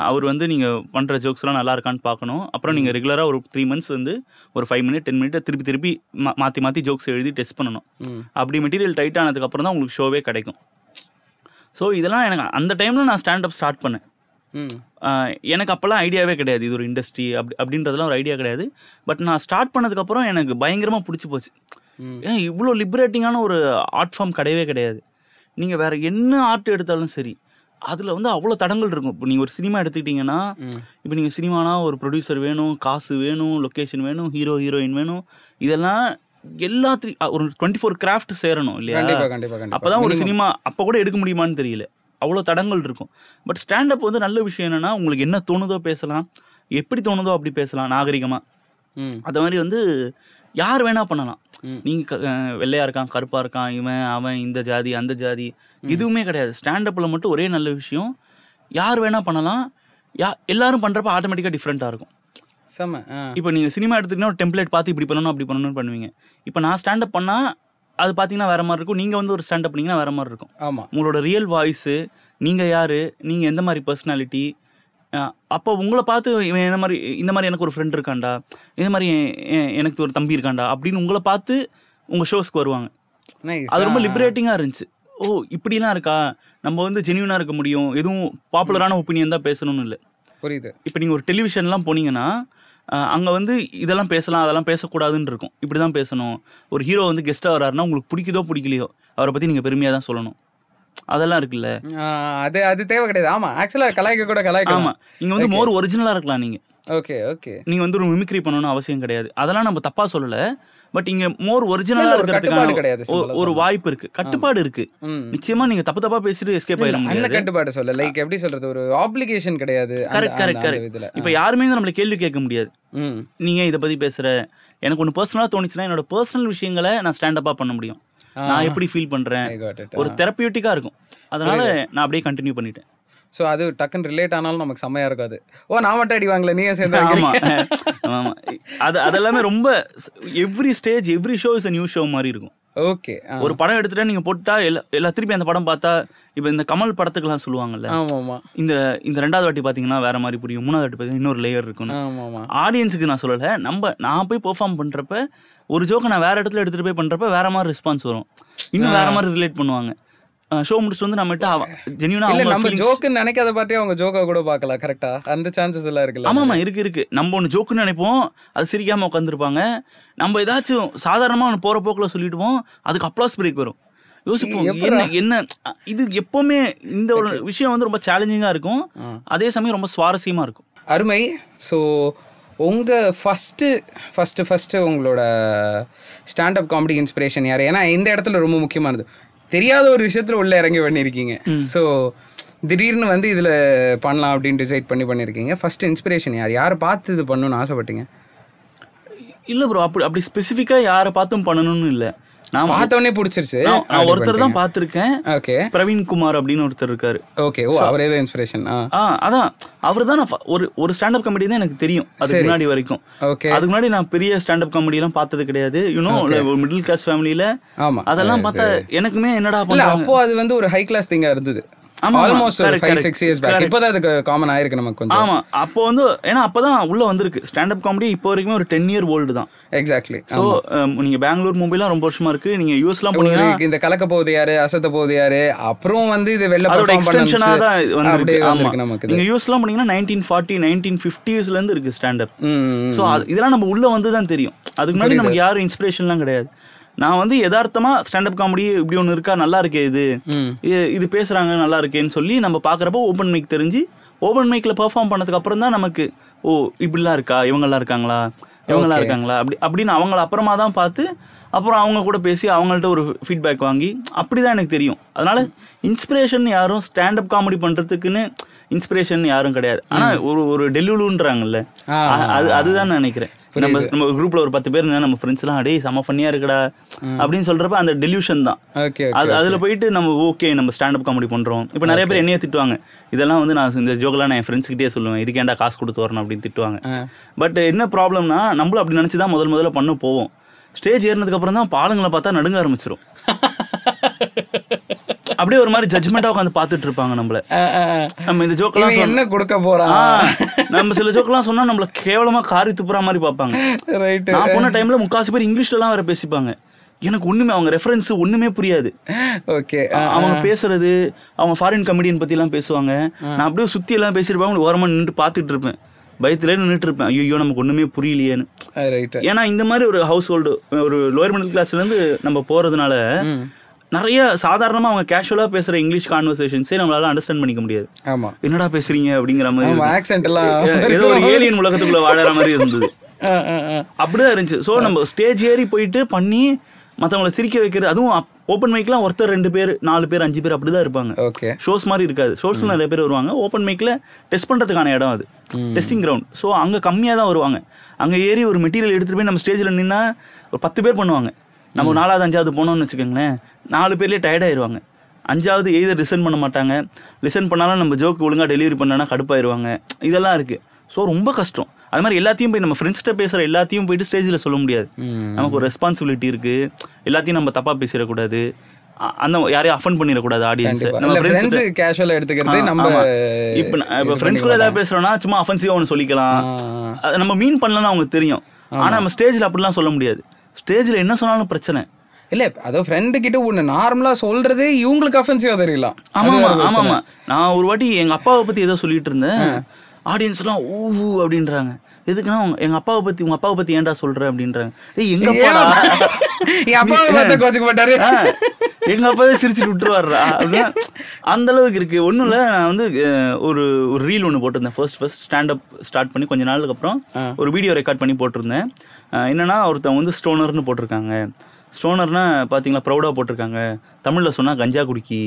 அவர் வந்து நீங்கள் பண்ணுற ஜோக்ஸ்லாம் நல்லா இருக்கான்னு பார்க்கணும். அப்புறம் நீங்கள் ரெகுலராக ஒரு 3 months வந்து ஒரு 5 minute 10 minute திருப்பி மாற்றி ஜோக்ஸ் எழுதி டெஸ்ட் பண்ணணும். அப்படி மெட்டீரியல் டைட் ஆனதுக்கப்புறம் தான் உங்களுக்கு ஷோவே கிடைக்கும். ஸோ இதெல்லாம் எனக்கு அந்த டைமில் நான் ஸ்டாண்டப் ஸ்டார்ட் பண்ணேன். எனக்கு அப்போல்லாம் ஐடியாவே கிடையாது இது ஒரு இண்டஸ்ட்ரி அப்படின்றதுலாம் ஒரு ஐடியா கிடையாது. பட் நான் ஸ்டார்ட் பண்ணதுக்கப்புறம் எனக்கு பயங்கரமாக பிடிச்சி போச்சு. ஏன்னா இவ்வளோ லிபரேட்டிங்கான ஒரு ஆர்ட் ஃபார்ம் கிடையவே கிடையாது. நீங்கள் வேறு என்ன ஆர்ட் எடுத்தாலும் சரி அதில் வந்து அவ்வளோ தடங்கள் இருக்கும். இப்போ நீங்கள் ஒரு சினிமா எடுத்துக்கிட்டிங்கன்னா, இப்போ நீங்கள் சினிமானா ஒரு ப்ரொடியூசர் வேணும், காசு வேணும், லொக்கேஷன் வேணும், ஹீரோயின் வேணும், இதெல்லாம் எல்லாத்தையும் ஒரு 24 கிராஃப்ட் சேரணும் இல்லையா? அப்போ தான் ஒரு சினிமா அப்போ கூட எடுக்க முடியுமான்னு தெரியல, அவ்வளோ தடங்கள் இருக்கும். பட் ஸ்டாண்டப் வந்து நல்ல விஷயம் என்னென்னா, உங்களுக்கு என்ன தோணுதோ பேசலாம், எப்படி தோணுதோ அப்படி பேசலாம் நாகரிகமாக. அது மாதிரி வந்து யார் வேணால் பண்ணலாம். நீங்கள் வெள்ளையாக இருக்கான், கருப்பாக இருக்கான், இவன் அவன், இந்த ஜாதி அந்த ஜாதி எதுவுமே கிடையாது. ஸ்டாண்டப்பில் மட்டும் ஒரே நல்ல விஷயம், யார் வேணால் பண்ணலாம். எல்லாரும் பண்ணுறப்ப ஆட்டோமேட்டிக்காக டிஃப்ரெண்ட்டாக இருக்கும். செம்ம. இப்போ நீங்கள் சினிமா எடுத்துக்கிட்டா ஒரு டெம்ப்ளேட் பார்த்து இப்படி பண்ணணும் அப்படி பண்ணணும்னு பண்ணுவீங்க. இப்போ நான் ஸ்டாண்டப் பண்ணால் அது பார்த்தீங்கன்னா வேறு மாதிரி இருக்கும், நீங்கள் வந்து ஒரு ஸ்டாண்டப் பண்ணிங்கன்னா வேறு மாதிரி இருக்கும். ஆமாம், உங்களோட ரியல் வாய்ஸு, நீங்கள் யார், நீங்கள் எந்த மாதிரி பர்சனாலிட்டி, அப்போ உங்களை பார்த்து இவன் என்ன மாதிரி, இந்த மாதிரி எனக்கு ஒரு ஃப்ரெண்ட் இருக்காண்டா, இந்த மாதிரி எனக்கு ஒரு தம்பி இருக்காண்டா அப்படின்னு உங்களை பார்த்து உங்கள் ஷோஸ்க்கு வருவாங்க. அது ரொம்ப லிபரேட்டிங்காக இருந்துச்சு. ஓ இப்படிலாம் இருக்கா, நம்ம வந்து ஜென்யூனாக இருக்க முடியும், எதுவும் பாப்புலரான ஒப்பீனியன் தான் பேசணும்னு இல்லை. புரியுது. இப்போ நீங்கள் ஒரு டெலிவிஷன்லாம் போனீங்கன்னா அங்கே வந்து இதெல்லாம் பேசலாம் அதெல்லாம் பேசக்கூடாதுன்னு இருக்கும், இப்படி தான் பேசணும். ஒரு ஹீரோ வந்து கெஸ்ட்டாக வர்றாருன்னா உங்களுக்கு பிடிக்குதோ பிடிக்கலையோ அவரை பற்றி நீங்கள் பெருமையாக தான் சொல்லணும், அதெல்லாம் இருக்குல்ல. அது தேவை கிடையாது. ஆமாம், ஆக்சுவலாக கலாய்க்க கூட கலாய்க்க. ஆமாம், நீங்கள் வந்து மோர் ஒரிஜினலாக இருக்கலாம். நீங்கள் ஓகே நீங்கள் வந்து ஒரு மிமிக்ரி பண்ணணும்னு அவசியம் கிடையாது, அதெல்லாம் நம்ம தப்பாக சொல்லலை. பட் இங்கே மோர் ஒரிஜினலாக இருக்கிறதுக்கு ஒரு வாய்ப்பு இருக்குது, கட்டுப்பாடு இருக்குது. நிச்சயமாக நீங்கள் தப்பாக பேசிட்டு எஸ்கேப் ஆயிட முடியாது. கட்டுப்பாடு சொல்ல லைக் எப்படி சொல்கிறது, ஒரு ஆப்ளிகேஷன் கிடையாது. கரெக்ட். இப்போ யாருமே நம்மளை கேள்வி கேட்க முடியாது. நீங்கள் இதை பற்றி பேசுகிற, எனக்கு ஒன்று பர்சனலாக தோணுச்சுன்னா என்னோட பர்சனல் விஷயங்களை நான் ஸ்டாண்டப்பாக பண்ண முடியும், நான் எப்படி ஃபீல் பண்ணுறேன், ஒரு தெரப்பியூட்டிக்காக இருக்கும். அதனால நான் அப்படியே கண்டினியூ பண்ணிட்டேன். ஸோ அது டக்குன்னு ரிலேட் ஆனாலும் நமக்கு செம்மையாக இருக்காது. ஓ நான் மட்டும் அடி வாங்கல, நீயே சேர்ந்து. ஆமாம், அதெல்லாமே ரொம்ப every stage every show is a new show மாதிரி இருக்கும். ஓகே, ஒரு படம் எடுத்துட்டா நீங்கள் போட்டா எல்லா திருப்பி அந்த படம் பார்த்தா, இப்போ இந்த கமல் படத்துக்கெல்லாம் சொல்லுவாங்கல்ல, இந்த 2வது வாட்டி பார்த்தீங்கன்னா வேற மாதிரி புரியும், 3வது வாட்டி பார்த்தீங்கன்னா இன்னொரு லேயர் இருக்கும். ஆடியன்ஸுக்கு நான் சொல்லலை, நான் போய் பெர்ஃபார்ம் பண்ணுறப்ப ஒரு ஜோக்கை நான் வேற இடத்துல எடுத்துகிட்டு போய் பண்ணுறப்ப வேற மாதிரி ரெஸ்பான்ஸ் வரும், இன்னும் வேற மாதிரி ரிலேட் பண்ணுவாங்க. ஷோ முடிச்சுட்டு வந்து நம்மகிட்ட ஜென்யூனா நம்ம ஜோக்குன்னு நினைக்காத பார்த்து அவங்க ஜோக்கா கூட பார்க்கலாம். கரெக்டா, அந்த சான்சஸ் எல்லாம் இருக்குல்ல. ஆமாம் இருக்கு. நம்ம ஒன்று ஜோக்குன்னு நினைப்போம், அது சிரிக்காம உட்காந்துருப்பாங்க. நம்ம ஏதாச்சும் சாதாரணமாக ஒன்று போகிற போக்கில் சொல்லிட்டுவோம், அதுக்கு அப்ளாஸ் பிரேக் வரும். யோசிப்போம் என்ன இது. எப்போவுமே இந்த ஒரு விஷயம் வந்து ரொம்ப சேலஞ்சிங்காக இருக்கும், அதே சமயம் ரொம்ப சுவாரஸ்யமாக இருக்கும். அருமை. ஸோ உங்கள் ஃபஸ்ட்டு உங்களோட ஸ்டாண்டப் காமெடி இன்ஸ்பிரேஷன் யார்? ஏன்னா இந்த இடத்துல ரொம்ப முக்கியமானது, தெரியாத ஒரு விஷயத்தில் உள்ளே இறங்கி பண்ணியிருக்கீங்க. ஸோ திடீர்னு வந்து இதில் பண்ணலாம் அப்படின்னு டிசைட் பண்ணியிருக்கீங்க. ஃபஸ்ட்டு இன்ஸ்பிரேஷன் யாரை பார்த்து இது பண்ணணும்னு ஆசைப்பட்டீங்க? இல்லை ப்ரோ, அப்படி ஸ்பெசிஃபிக்காக யாரை பார்த்தும் பண்ணணும்னு இல்லை, நான் பார்த்தோன்னே பிடிச்சிருச்சு. நான் ஒருத்தர் தான் பார்த்துருக்கேன். ஓகே, பிரவீன் குமார் அப்படின்னு ஒருத்தர் இருக்காரு. ஓகே, ஓ அவர் ஏதோ இன்ஸ்பிரேஷன். அதான் அவர் தான். ஒரு ஸ்டாண்டப் காமெடி தான் எனக்கு தெரியும் அதுக்கு முன்னாடி வரைக்கும். ஓகே, அதுக்கு முன்னாடி நான் பெரிய ஸ்டாண்டப் காமெடி எல்லாம் பார்த்தது கிடையாது. மிடில் கிளாஸ் ஃபேமிலியில அதெல்லாம் பார்த்தா எனக்குமே என்னடா பண்ண, அப்போ அது வந்து ஒரு ஹை கிளாஸ் திங்கா இருந்தது. Almost 5-6 years back. இப்போதான் அதுக்கு காமன் ஆயிருக்கு நமக்கு கொஞ்சம். ஆமா, அப்போ வந்து ஏன்னா அப்பதான் உள்ள வந்திருக்கு ஸ்டாண்டப் காமெடி. இப்போ வரைக்கும் ஒரு 10 year old தான். எக்ஸாக்ட்லி. ஸோ நீங்க பெங்களூர் மும்பைலாம் ரொம்ப வருஷமா இருக்கு. நீங்க யூஎஸ்லாம் போனீங்கன்னா இந்த கலக்க போகுது யாரு, அசத்த போகுது யாரு, அப்புறம் வந்து இது வெளில எக்ஸ்டென்ஷனா தான் வந்திருக்கு நமக்கு. நீங்க யூஎஸ்லாம் போனீங்கன்னா 1940 1950s ல இருந்து இருக்கு ஸ்டாண்டப். ஸோ இதெல்லாம் நம்ம உள்ள வந்து தான் தெரியும். அதுக்கு முன்னாடி நமக்கு யாரும் இன்ஸ்பிரேஷன்லாம் கிடையாது. நான் வந்து யதார்த்தமாக ஸ்டாண்டப் காமெடி இப்படி ஒன்று இருக்கா, நல்லா இருக்கே, இது பேசுகிறாங்க நல்லா இருக்கேன்னு சொல்லி நம்ம பார்க்குறப்போ ஓப்பன் மைக் தெரிஞ்சு ஓப்பன் மைக்கில் பெர்ஃபார்ம் பண்ணதுக்கு அப்புறம் தான் நமக்கு ஓ இப்படிலாம் இருக்கா, இவங்கெல்லாம் இருக்காங்களா அப்படின்னு அவங்கள அப்புறமா தான் பார்த்து அப்புறம் அவங்க கூட பேசி அவங்கள்ட்ட ஒரு ஃபீட்பேக் வாங்கி அப்படி தான் எனக்கு தெரியும். அதனால் இன்ஸ்பிரேஷன் யாரும் ஸ்டாண்டப் காமெடி பண்ணுறதுக்குன்னு இன்ஸ்பிரேஷன் யாரும் கிடையாது. ஆனால் ஒரு டெல்லுலுன்றாங்கல்ல, அதுதான் நான் நினைக்கிறேன். நம்ம குரூப்ல ஒரு 10 பேர் நம்ம ஃப்ரெண்ட்ஸ்லாம் அடே செம ஃபன்னியா இருக்குடா அப்படின்னு சொல்றப்ப அந்த டெலியூஷன் தான். அதுல போயிட்டு நம்ம ஓகே நம்ம ஸ்டாண்டப் காமெடி பண்றோம். இப்போ நிறைய பேர் என்னையே திட்டுவாங்க, இதெல்லாம் வந்து நான் இந்த ஜோக்கெல்லாம் நான் என் ஃப்ரெண்ட்ஸ் கிட்டே சொல்லுவேன், இதுக்கு ஏன்டா காசு கொடுத்து வரணும் அப்படின்னு திட்டுவாங்க. பட் என்ன ப்ராப்ளம்னா நம்மளும் அப்படி நினைச்சுதான் முதல்ல பண்ண போவோம். ஸ்டேஜ் ஏறினதுக்கு அப்புறம் தான் ஆளுங்களை பார்த்தா நடுங்க ஆரம்பிச்சிடும். அப்படியே ஒரு மாதிரி ஜட்மெண்டா உட்காந்து பார்த்துட்டு இருப்பாங்க நம்மள. நம்ம இந்த ஜோக்கெல்லாம் என்ன கொடுக்க போறோம், நம்ம சில ஜோக்கெல்லாம் சொன்னா நம்மள கேவலமா காரி துப்புற மாதிரி பார்ப்பாங்க. நான் போன டைம்ல முக்காசு பேர் இங்கிலீஷ்ல எல்லாம் வேற பேசிப்பாங்க. எனக்கு ஒண்ணுமே அவங்க ரெஃபரன்ஸ் ஒண்ணுமே புரியாது. ஓகே, அவங்க பேசுறது அவங்க ஃபாரின் கமெடியன் பத்தி எல்லாம் பேசுவாங்க. நான் அப்படியே சுத்தி எல்லாம் பேசிருப்பாங்க, ஓரமா நின்று பார்த்துட்டு இருப்பேன், பயத்துல நின்றுட்டு இருப்பேன், ஐயோ நமக்கு ஒண்ணுமே புரியலையேன்னு. ஏன்னா இந்த மாதிரி ஒரு ஹவுஸ் ஹோல்டு ஒரு லோயர் மிடில் கிளாஸ்ல இருந்து நம்ம போறதுனால நிறைய சாதாரணமா அவங்க கேஷுவலா பேசுற இங்கிலீஷ் கான்வர்சேஷன்ஸே நம்மளால அண்டர்ஸ்டாண்ட் பண்ணிக்க முடியாது. ஆமா, என்னடா பேசுறீங்க அப்படிங்கிற மாதிரி ஆக்சென்ட் எல்லாம் ஏதோ ஒரு ஏலியன் உலகத்துக்குள்ள வாழற மாதிரி இருந்தது. அப்படிதான் இருந்துச்சு. ஸோ நம்ம ஸ்டேஜ் ஏறி போயிட்டு பண்ணி மற்றவங்களை சிரிக்க வைக்கிறது, அதுவும் ஓப்பன் மைக்லாம் ஒருத்தர் 2 பேர் 4 பேர் 5 பேர் அப்படிதான் இருப்பாங்க. ஓகே, ஷோஸ் மாதிரி இருக்காது. ஷோஸ்ல நிறைய பேர் வருவாங்க. ஓப்பன் மைக்ல டெஸ்ட் பண்றதுக்கான இடம் அது, டெஸ்டிங் கிரவுண்ட். ஸோ அங்கே கம்மியாக தான் வருவாங்க. அங்கே ஏறி ஒரு மெட்டீரியல் எடுத்துட்டு போய் நம்ம ஸ்டேஜில் நின்னா ஒரு 10 பேர் பண்ணுவாங்க. நம்ம 4வது 5வது போனோம்னு வச்சுக்கோங்களேன், 4 பேர்லேயே டயர்டாயிருவாங்க. 5வது எய்தர் லிசன் பண்ண மாட்டாங்க, லிசன் பண்ணாலும் நம்ம ஜோக்கு ஒழுங்காக டெலிவரி பண்ணனா கடுப்பாயிருவாங்க. இதெல்லாம் இருக்குது. ஸோ ரொம்ப கஷ்டம். அது மாதிரி எல்லாத்தையும் போய் நம்ம ஃப்ரெண்ட்ஸ்கிட்ட பேசுகிற எல்லாத்தையும் போயிட்டு ஸ்டேஜில் சொல்ல முடியாது. நமக்கு ஒரு ரெஸ்பான்சிபிலிட்டி இருக்குது. எல்லாத்தையும் நம்ம தப்பாக பேசிடக்கூடாது, அந்த யாரையும் அஃபண்ட் பண்ணிடக்கூடாது ஆடியன்ஸ். நம்ம ஃப்ரெண்ட்ஸ் கேஷுவலா எடுத்துக்கிறது. நம்ம இப்போ ஃப்ரெண்ட்ஸ்குள்ள ஏதாவது பேசுகிறோன்னா சும்மா அஃபென்சிவாக ஒன்று சொல்லிக்கலாம், அதை நம்ம மீன் பண்ணலன்னு அவங்களுக்கு தெரியும். ஆனால் நம்ம ஸ்டேஜில் அப்படிலாம் சொல்ல முடியாது. ஸ்டேஜில் என்ன சொன்னாலும் பிரச்சனை இல்லை. அதோ ஃப்ரெண்டு கிட்ட ஒன்று நார்மலாக சொல்றது இவங்களுக்கு அஃபென்சிவாக தெரியலாம். ஆமாம். நான் ஒரு வாட்டி எங்கள் அப்பாவை பற்றி ஏதோ சொல்லிட்டு இருந்தேன், ஆடியன்ஸ்லாம் ஊ அப்படின்றாங்க. எதுக்குன்னா எங்கள் அப்பாவை பற்றி உங்கள் அப்பாவை பற்றி ஏன்டா சொல்கிற அப்படின்றாங்க. எங்கள் அப்பாவை பார்த்து கோச்சுக்க மாட்டாரு, எங்கள் அப்பாவே சிரிச்சுட்டு விட்டுருவாருடா அப்படின்னா அந்த அளவுக்கு இருக்குது. ஒன்றும் இல்லை, நான் வந்து ஒரு ரீல் ஒன்று போட்டிருந்தேன். ஃபர்ஸ்ட் ஸ்டாண்டப் ஸ்டார்ட் பண்ணி கொஞ்சம் நாளுக்கு அப்புறம் ஒரு வீடியோ ரெக்கார்ட் பண்ணி போட்டிருந்தேன். என்னென்னா ஒருத்தவங்க வந்து ஸ்டோனர்னு போட்டிருக்காங்க. ஸ்டோனர்னா பார்த்தீங்களா ப்ரௌடாக போட்டிருக்காங்க. தமிழில் சொன்னால் கஞ்சா குடிக்கி.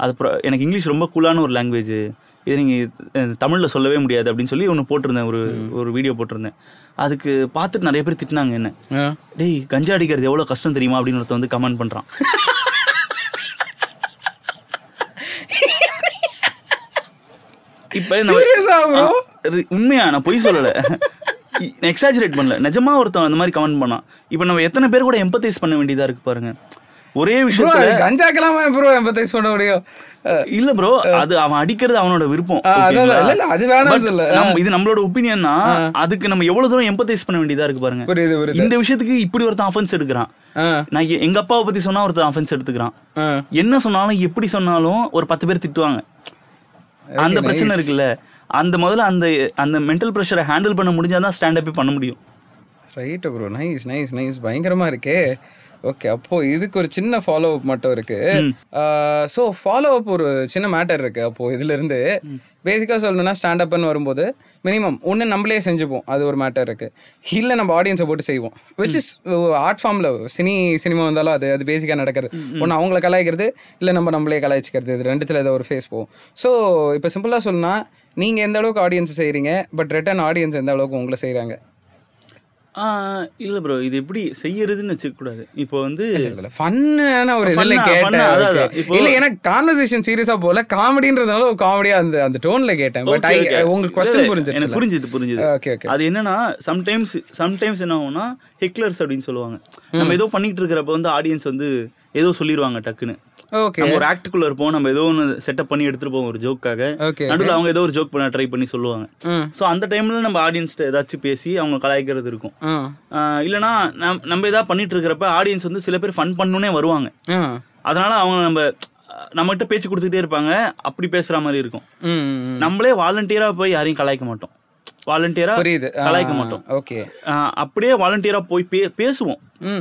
அது எனக்கு இங்கிலீஷ் ரொம்ப கூலான ஒரு லாங்குவேஜ், இதை நீங்கள் தமிழில் சொல்லவே முடியாது அப்படின்னு சொல்லி ஒன்று போட்டிருந்தேன், ஒரு வீடியோ போட்டிருந்தேன். அதுக்கு பார்த்துட்டு நிறைய பேர் திட்டினாங்க என்ன, டேய் கஞ்சா அடிக்கிறது எவ்வளோ கஷ்டம் தெரியுமா அப்படின்னு ஒருத்தன் வந்து கமெண்ட் பண்ணுறான். இப்போ உண்மையா நான் பொய் சொல்லலை, எக்ஸாஜரேட் பண்ணல, நிஜமா ஒருத்தன் அந்த மாதிரி கமெண்ட் பண்ணான். இப்போ நம்ம எத்தனை பேர் கூட எம்பத்தைஸ் பண்ண வேண்டியதா இருக்கு பாருங்க. ஒரே விஷயம் கஞ்சாக்கலாமா ப்ரோ எம்பத்தைஸ் பண்ண முடியும்? இல்ல ப்ரோ, அது அவன் அடிக்கிறது அவனோட விருப்பம், அது வேணாம் சொல்ல. இது நம்மளோட ஒப்பீனியன்னா அதுக்கு நம்ம எவ்வளவு தூரம் எம்பத்தைஸ் பண்ண வேண்டியதா இருக்கு பாருங்க. இந்த விஷயத்துக்கு இப்படி ஒருத்தன் அஃபென்ஸ் எடுக்கிறான். நான் எங்க அப்பாவை பத்தி சொன்னா ஒருத்தன் அஃபென்ஸ் எடுத்துக்கிறான். என்ன சொன்னாலும் எப்படி சொன்னாலும் ஒரு 10 பேர் திட்டுவாங்க. அந்த பிரச்சனை இருக்குல்ல, அந்த முதல்ல அந்த மென்டல் ப்ரெஷரை ஹேண்டில் பண்ண முடிஞ்சாதான் ஸ்டாண்டப்பே பண்ண முடியும். Right bro, nice nice nice, பயங்கரமா இருக்கே. ஓகே, அப்போது இதுக்கு ஒரு சின்ன ஃபாலோ அப் மட்டும் இருக்குது. ஸோ ஃபாலோ அப் ஒரு சின்ன மேட்டர் இருக்குது. அப்போது இதிலேருந்து பேசிக்காக சொல்லணும்னா ஸ்டாண்டப்னு வரும்போது மினிமம் ஒன்று நம்மளே செஞ்சுப்போம், அது ஒரு மேட்டர் இருக்குது. இல்லை நம்ம ஆடியன்ஸை போட்டு செய்வோம், விச் இஸ் ஆர்ட் ஃபார்மில் சினிமா வந்தாலும் அது பேசிக்காக நடக்கிறது. ஒன்று அவங்கள கலாய்க்கிறது, இல்லை நம்மளே கலாய்ச்சிக்கிறது, இது ரெண்டுத்தில் ஏதோ ஒரு ஃபேஸ் போகும். ஸோ இப்போ சிம்பிளாக சொல்லணும்னா நீங்கள் எந்த அளவுக்கு ஆடியன்ஸை செய்கிறீங்க, பட் ரிட்டர்ன் ஆடியன்ஸ் எந்த அளவுக்கு உங்களை செய்கிறாங்க? இல்ல ப்ரோ, இது எப்படி செய்யறதுன்னு வச்சுக்கூடாது. இப்போ வந்து ஃபன்னான ஒரு இதில் கேட்டேன். இல்லை எனக்கு கான்வர்சேஷன் சீரியஸாக போல, காமெடின்றதுனால ஒரு காமெடியாக அந்த டோனில் கேட்டேன். பட் உங்களுக்கு கொஸ்டின் புரிஞ்சுது. ஓகே, அது என்னன்னா சம்டைம்ஸ் என்ன ஆகும்னா ஹெக்லர்ஸ் அப்படின்னு சொல்லுவாங்க. நம்ம ஏதோ பண்ணிட்டு இருக்கிறப்ப வந்து ஆடியன்ஸ் வந்து ஏதோ சொல்லிடுவாங்க டக்குன்னு. நம்ம ஒரு ஆக்டுக்குள்ள இருப்போம், நம்ம ஏதோ ஒன்று செட்டப் பண்ணி எடுத்துட்டு போவோம் ஒரு ஜோக்காக. நடுவில் அவங்க ஏதோ ஒரு ஜோக் பண்ண ட்ரை பண்ணி சொல்லுவாங்க. ஸோ அந்த டைம்ல நம்ம ஆடியன்ஸ்ட ஏதாச்சும் பேசி அவங்க கலாய்க்கிறது இருக்கும். இல்லைன்னா நம்ம ஏதாவது பண்ணிட்டு இருக்கிறப்ப ஆடியன்ஸ் வந்து சில பேர் ஃபன் பண்ணணுன்னே வருவாங்க. அதனால அவங்க நம்மகிட்ட பேச்சு கொடுத்துட்டே இருப்பாங்க, அப்படி பேசுற மாதிரி இருக்கும். நம்மளே வாலண்டியரா போய் யாரையும் கலாய்க்க மாட்டோம், வாலண்டியரா கலாய்க்க மாட்டோம். அப்படியே வாலண்டியரா போய் பேசுவோம்.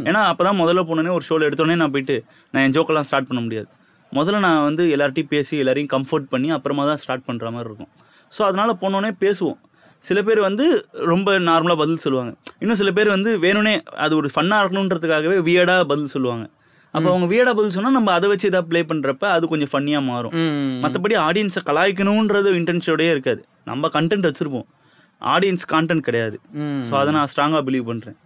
ஏன்னா அப்பதான் முதல்ல போனோடனே ஒரு ஷோல எடுத்தோடனே நான் போயிட்டு நான் என் ஜோக்கெல்லாம் ஸ்டார்ட் பண்ண முடியாது. முதல்ல நான் வந்து எல்லார்ட்டையும் பேசி எல்லாரையும் கம்ஃபர்ட் பண்ணி அப்புறமா தான் ஸ்டார்ட் பண்ற மாதிரி இருக்கும். ஸோ அதனால போனோடனே பேசுவோம். சில பேர் வந்து ரொம்ப நார்மலா பதில் சொல்லுவாங்க, இன்னும் சில பேர் வந்து வேணும்னே அது ஒரு ஃபன்னா இருக்கணுன்றதுக்காகவே வியர்டா பதில் சொல்லுவாங்க. அப்போ அவங்க வியர்டா பதில் சொன்னா நம்ம அதை வச்சு ஏதாவது ப்ளே பண்றப்ப அது கொஞ்சம் ஃபன்னியா மாறும். மற்றபடி ஆடியன்ஸை கலாய்க்கணுன்றது இன்டென்ஷனோடயே இருக்காது. நம்ம கண்டென்ட் வச்சிருப்போம், ஆடியன்ஸ் கான்டென்ட் கிடையாது. ஸோ அதை நான் ஸ்ட்ராங்காக பிலீவ் பண்ணுறேன்.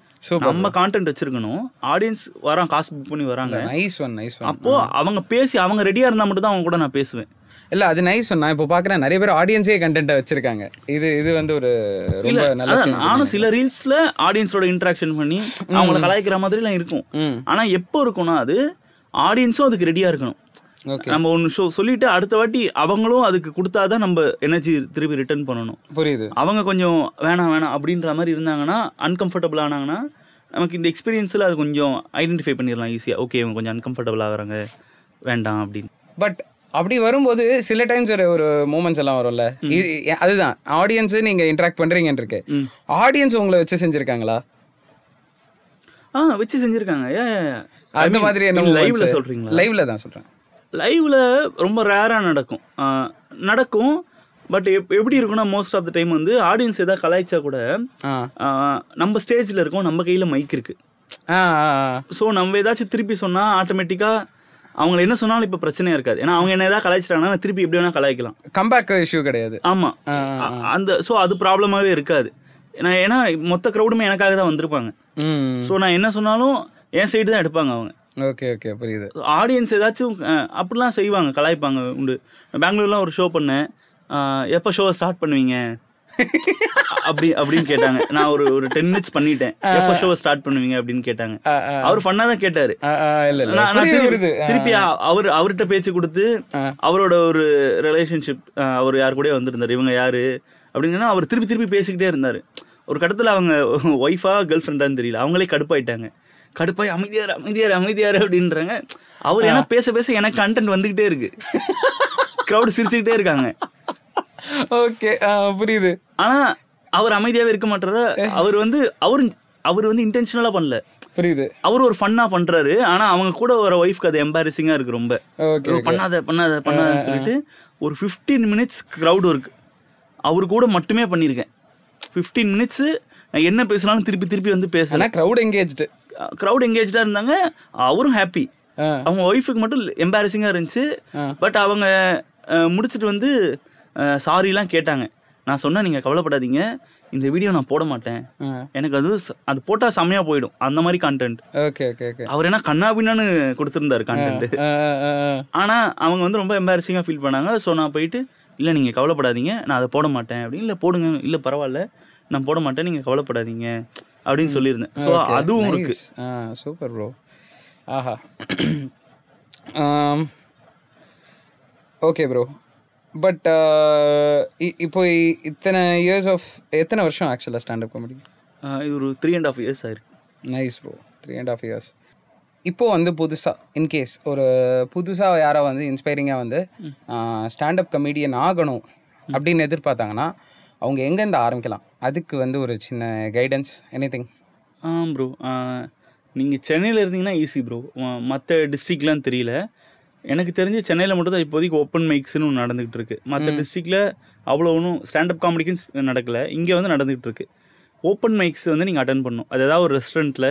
நம்ம கான்டென்ட் வச்சிருக்கணும், ஆடியன்ஸ் வரான் காசு புக் பண்ணி வராங்க. Nice one nice one. அப்போ அவங்க பேசி அவங்க ரெடியா இருந்தா மட்டும் தான் அவங்க கூட நான் பேசுவேன். இல்லை அது நைஸ் ஒன். நான் இப்போ பார்க்குறேன் நிறைய பேர் ஆடியன்ஸே கண்டென்ட்டை வச்சிருக்காங்க. இது வந்து ஒரு ரொம்ப நல்ல. நானும் சில ரீல்ஸ்ல ஆடியன்ஸோட இன்ட்ராக்ஷன் பண்ணி அவங்கள கலாய்க்கிற மாதிரிலாம் இருக்கும். ஆனா எப்போ இருக்கும்னா அது ஆடியன்ஸும் அதுக்கு ரெடியா இருக்கணும். நம்ம ஒன்று சொல்லிட்டு அடுத்த வாட்டி அவங்களும் அதுக்கு கொடுத்தாதான் நம்ம எனர்ஜி திருப்பி ரிட்டர்ன் பண்ணணும். புரியுது. அவங்க கொஞ்சம் வேணாம் அப்படின்ற மாதிரி இருந்தாங்கன்னா, அன்கம்ஃபர்டபுள் ஆனாங்கன்னா, நமக்கு இந்த எக்ஸ்பீரியன்ஸில் அது கொஞ்சம் ஐடென்டிஃபை பண்ணிடலாம் ஈஸியாக. ஓகே இவங்க கொஞ்சம் அன்கம்ஃபர்டபுள் ஆகுறாங்க, வேண்டாம் அப்படின்னு. பட் அப்படி வரும்போது சில டைம்ஸ் ஒரு மூமெண்ட்ஸ் எல்லாம் வரும்ல, அதுதான் ஆடியன்ஸு நீங்கள் இன்ட்ராக்ட் பண்ணுறீங்கன்னு இருக்கு. ஆடியன்ஸ் உங்களை வச்சு செஞ்சுருக்காங்களா? வச்சு செஞ்சுருக்காங்க. அந்த மாதிரி என்ன லைவ்ல சொல்கிறீங்களா? லைவ்ல தான் சொல்கிறேன். லைவ்ல ரொம்ப ரேராக நடக்கும். பட் எப்படி இருக்குன்னா, மோஸ்ட் ஆஃப் த டைம் வந்து ஆடியன்ஸ் எதாவது கலாய்ச்சா கூட நம்ம ஸ்டேஜில் இருக்கோம், நம்ம கையில் மைக் இருக்கு. ஸோ நம்ம ஏதாச்சும் திருப்பி சொன்னால் ஆட்டோமேட்டிக்காக அவங்க என்ன சொன்னாலும் இப்போ பிரச்சனையா இருக்காது. ஏன்னா அவங்க என்ன ஏதாவது கலாய்ச்சிட்டாங்கன்னா திருப்பி எப்படி வேணா கலாய்க்கலாம். கம்பேக் இஷ்யூ கிடையாது. ஆமாம், ஸோ அது ப்ராப்ளமாகவே இருக்காது. ஏன்னா மொத்த க்ரௌடுமே எனக்காக தான் வந்திருப்பாங்க. ஸோ நான் என்ன சொன்னாலும் என் சைடு தான் எடுப்பாங்க அவங்க. ஓகே ஓகே புரியுது. ஆடியன்ஸ் ஏதாச்சும் அப்படிலாம் செய்வாங்க, கலாய்ப்பாங்க உண்டு. பெங்களூர்லாம் ஒரு ஷோ பண்ணேன், எப்போ ஷோவை ஸ்டார்ட் பண்ணுவீங்க அப்படின்னு கேட்டாங்க. நான் ஒரு 10 minutes பண்ணிட்டேன், எப்போ ஷோவை ஸ்டார்ட் பண்ணுவீங்க அப்படின்னு கேட்டாங்க. அவர் ஃபன்னா தான் கேட்டாரு. திருப்பி அவர்கிட்ட பேச்சு கொடுத்து அவரோட ஒரு ரிலேஷன்ஷிப், அவர் யாரு கூட வந்திருந்தாரு, இவங்க யாரு அப்படின்னா அவர் திருப்பி பேசிக்கிட்டே இருந்தாரு. ஒரு கட்டத்தில் அவங்க ஒய்ஃபா கேர்ள் ஃப்ரெண்டான்னு தெரியல, அவங்களே கடுப்பாயிட்டாங்க. கடுப்பாய் அமைதியாரு அப்படின்றாங்க. அவர் ஏன்னா பேச எனக்கு கண்டென்ட் வந்துகிட்டே இருக்கு, க்ரௌட் சிரிச்சுக்கிட்டே இருக்காங்க. ஓகே புரியுது. ஆனா அவர் அமைதியாவே இருக்க மாட்டாரு. அவர் வந்து இன்டென்ஷனலா பண்ணல, புரியுது. அவர் ஒரு ஃபன்னா பண்றாரு. ஆனா அவங்க கூட ஒரு ஒய்ஃப்க்கு அது எம்பாரசிங்கா இருக்கு ரொம்ப. பண்ணாதன்னு சொல்லிட்டு ஒரு 15 minutes க்ரௌட் ஒர்க் அவரு கூட மட்டுமே பண்ணியிருக்கேன். 15 minutes நான் என்ன பேசினாலும் திருப்பி வந்து பேசுறேன். க்ரௌட் எங்கேஜ்டா இருந்தாங்க, அவரும் ஹாப்பி. அவங்க ஒய்ஃபுக்கு மட்டும் எம்பாரசிங்கா இருந்துச்சு. பட் அவங்க முடிச்சுட்டு வந்து சாரிலாம் கேட்டாங்க. நான் சொன்னேன், நீங்கள் கவலைப்படாதீங்க, இந்த வீடியோ நான் போட மாட்டேன், எனக்கு அது போட்டால் செம்மையாக போயிடும், அந்த மாதிரி கான்டென்ட். Okay okay okay. அவர் என்ன கண்ணாபின்னு கொடுத்துருந்தாரு கான்டென்ட். ஆனால் அவங்க வந்து ரொம்ப எம்பாரசிங்காக ஃபீல் பண்ணாங்க. ஸோ நான் போயிட்டு, இல்லை நீங்கள் கவலைப்படாதீங்க, நான் அதை போட மாட்டேன் அப்படின்னு. இல்லை போடுங்க, இல்லை பரவாயில்ல நான் போட மாட்டேன், நீங்கள் கவலைப்படாதீங்க அப்படின்னு சொல்லியிருந்தேன். ஸோ அதுவும் இருக்கு. Super bro. ஆஹா. Okay bro. பட் இப்போ எத்தனை வருஷம் ஆக்சுவலாக ஸ்டாண்டப் காமெடி? இது ஒரு 3.5 years ஆயிருக்கு. Nice bro. 3.5 years. இப்போது வந்து புதுசாக இன்கேஸ் ஒரு புதுசாக யாரோ வந்து இன்ஸ்பைரிங்காக வந்து ஸ்டாண்டப் கமெடியன் ஆகணும் அப்படின்னு எதிர்பார்த்தாங்கன்னா அவங்க எங்கேருந்து ஆரம்பிக்கலாம்? அதுக்கு வந்து ஒரு சின்ன கைடன்ஸ், எனிதிங். ப்ரோ, நீங்கள் சென்னையில் இருந்தீங்கன்னா ஈஸி ப்ரோ. மற்ற டிஸ்ட்ரிக்ட்லாம் தெரியல. எனக்கு தெரிஞ்சு சென்னையில் மட்டும் தான் இப்போதைக்கு ஓப்பன் மைக்ஸ்னு ஒன்று நடந்துகிட்டு இருக்கு. மற்ற டிஸ்ட்ரிக்டில் அவ்வளோ ஒன்றும் ஸ்டாண்டப் காமெடிக்குன்னு நடக்கலை. இங்கே வந்து நடந்துகிட்டு இருக்கு. ஓப்பன் மைக்ஸ் வந்து நீங்கள் அட்டன் பண்ணணும். அது ஏதாவது ஒரு ரெஸ்டாரண்ட்டில்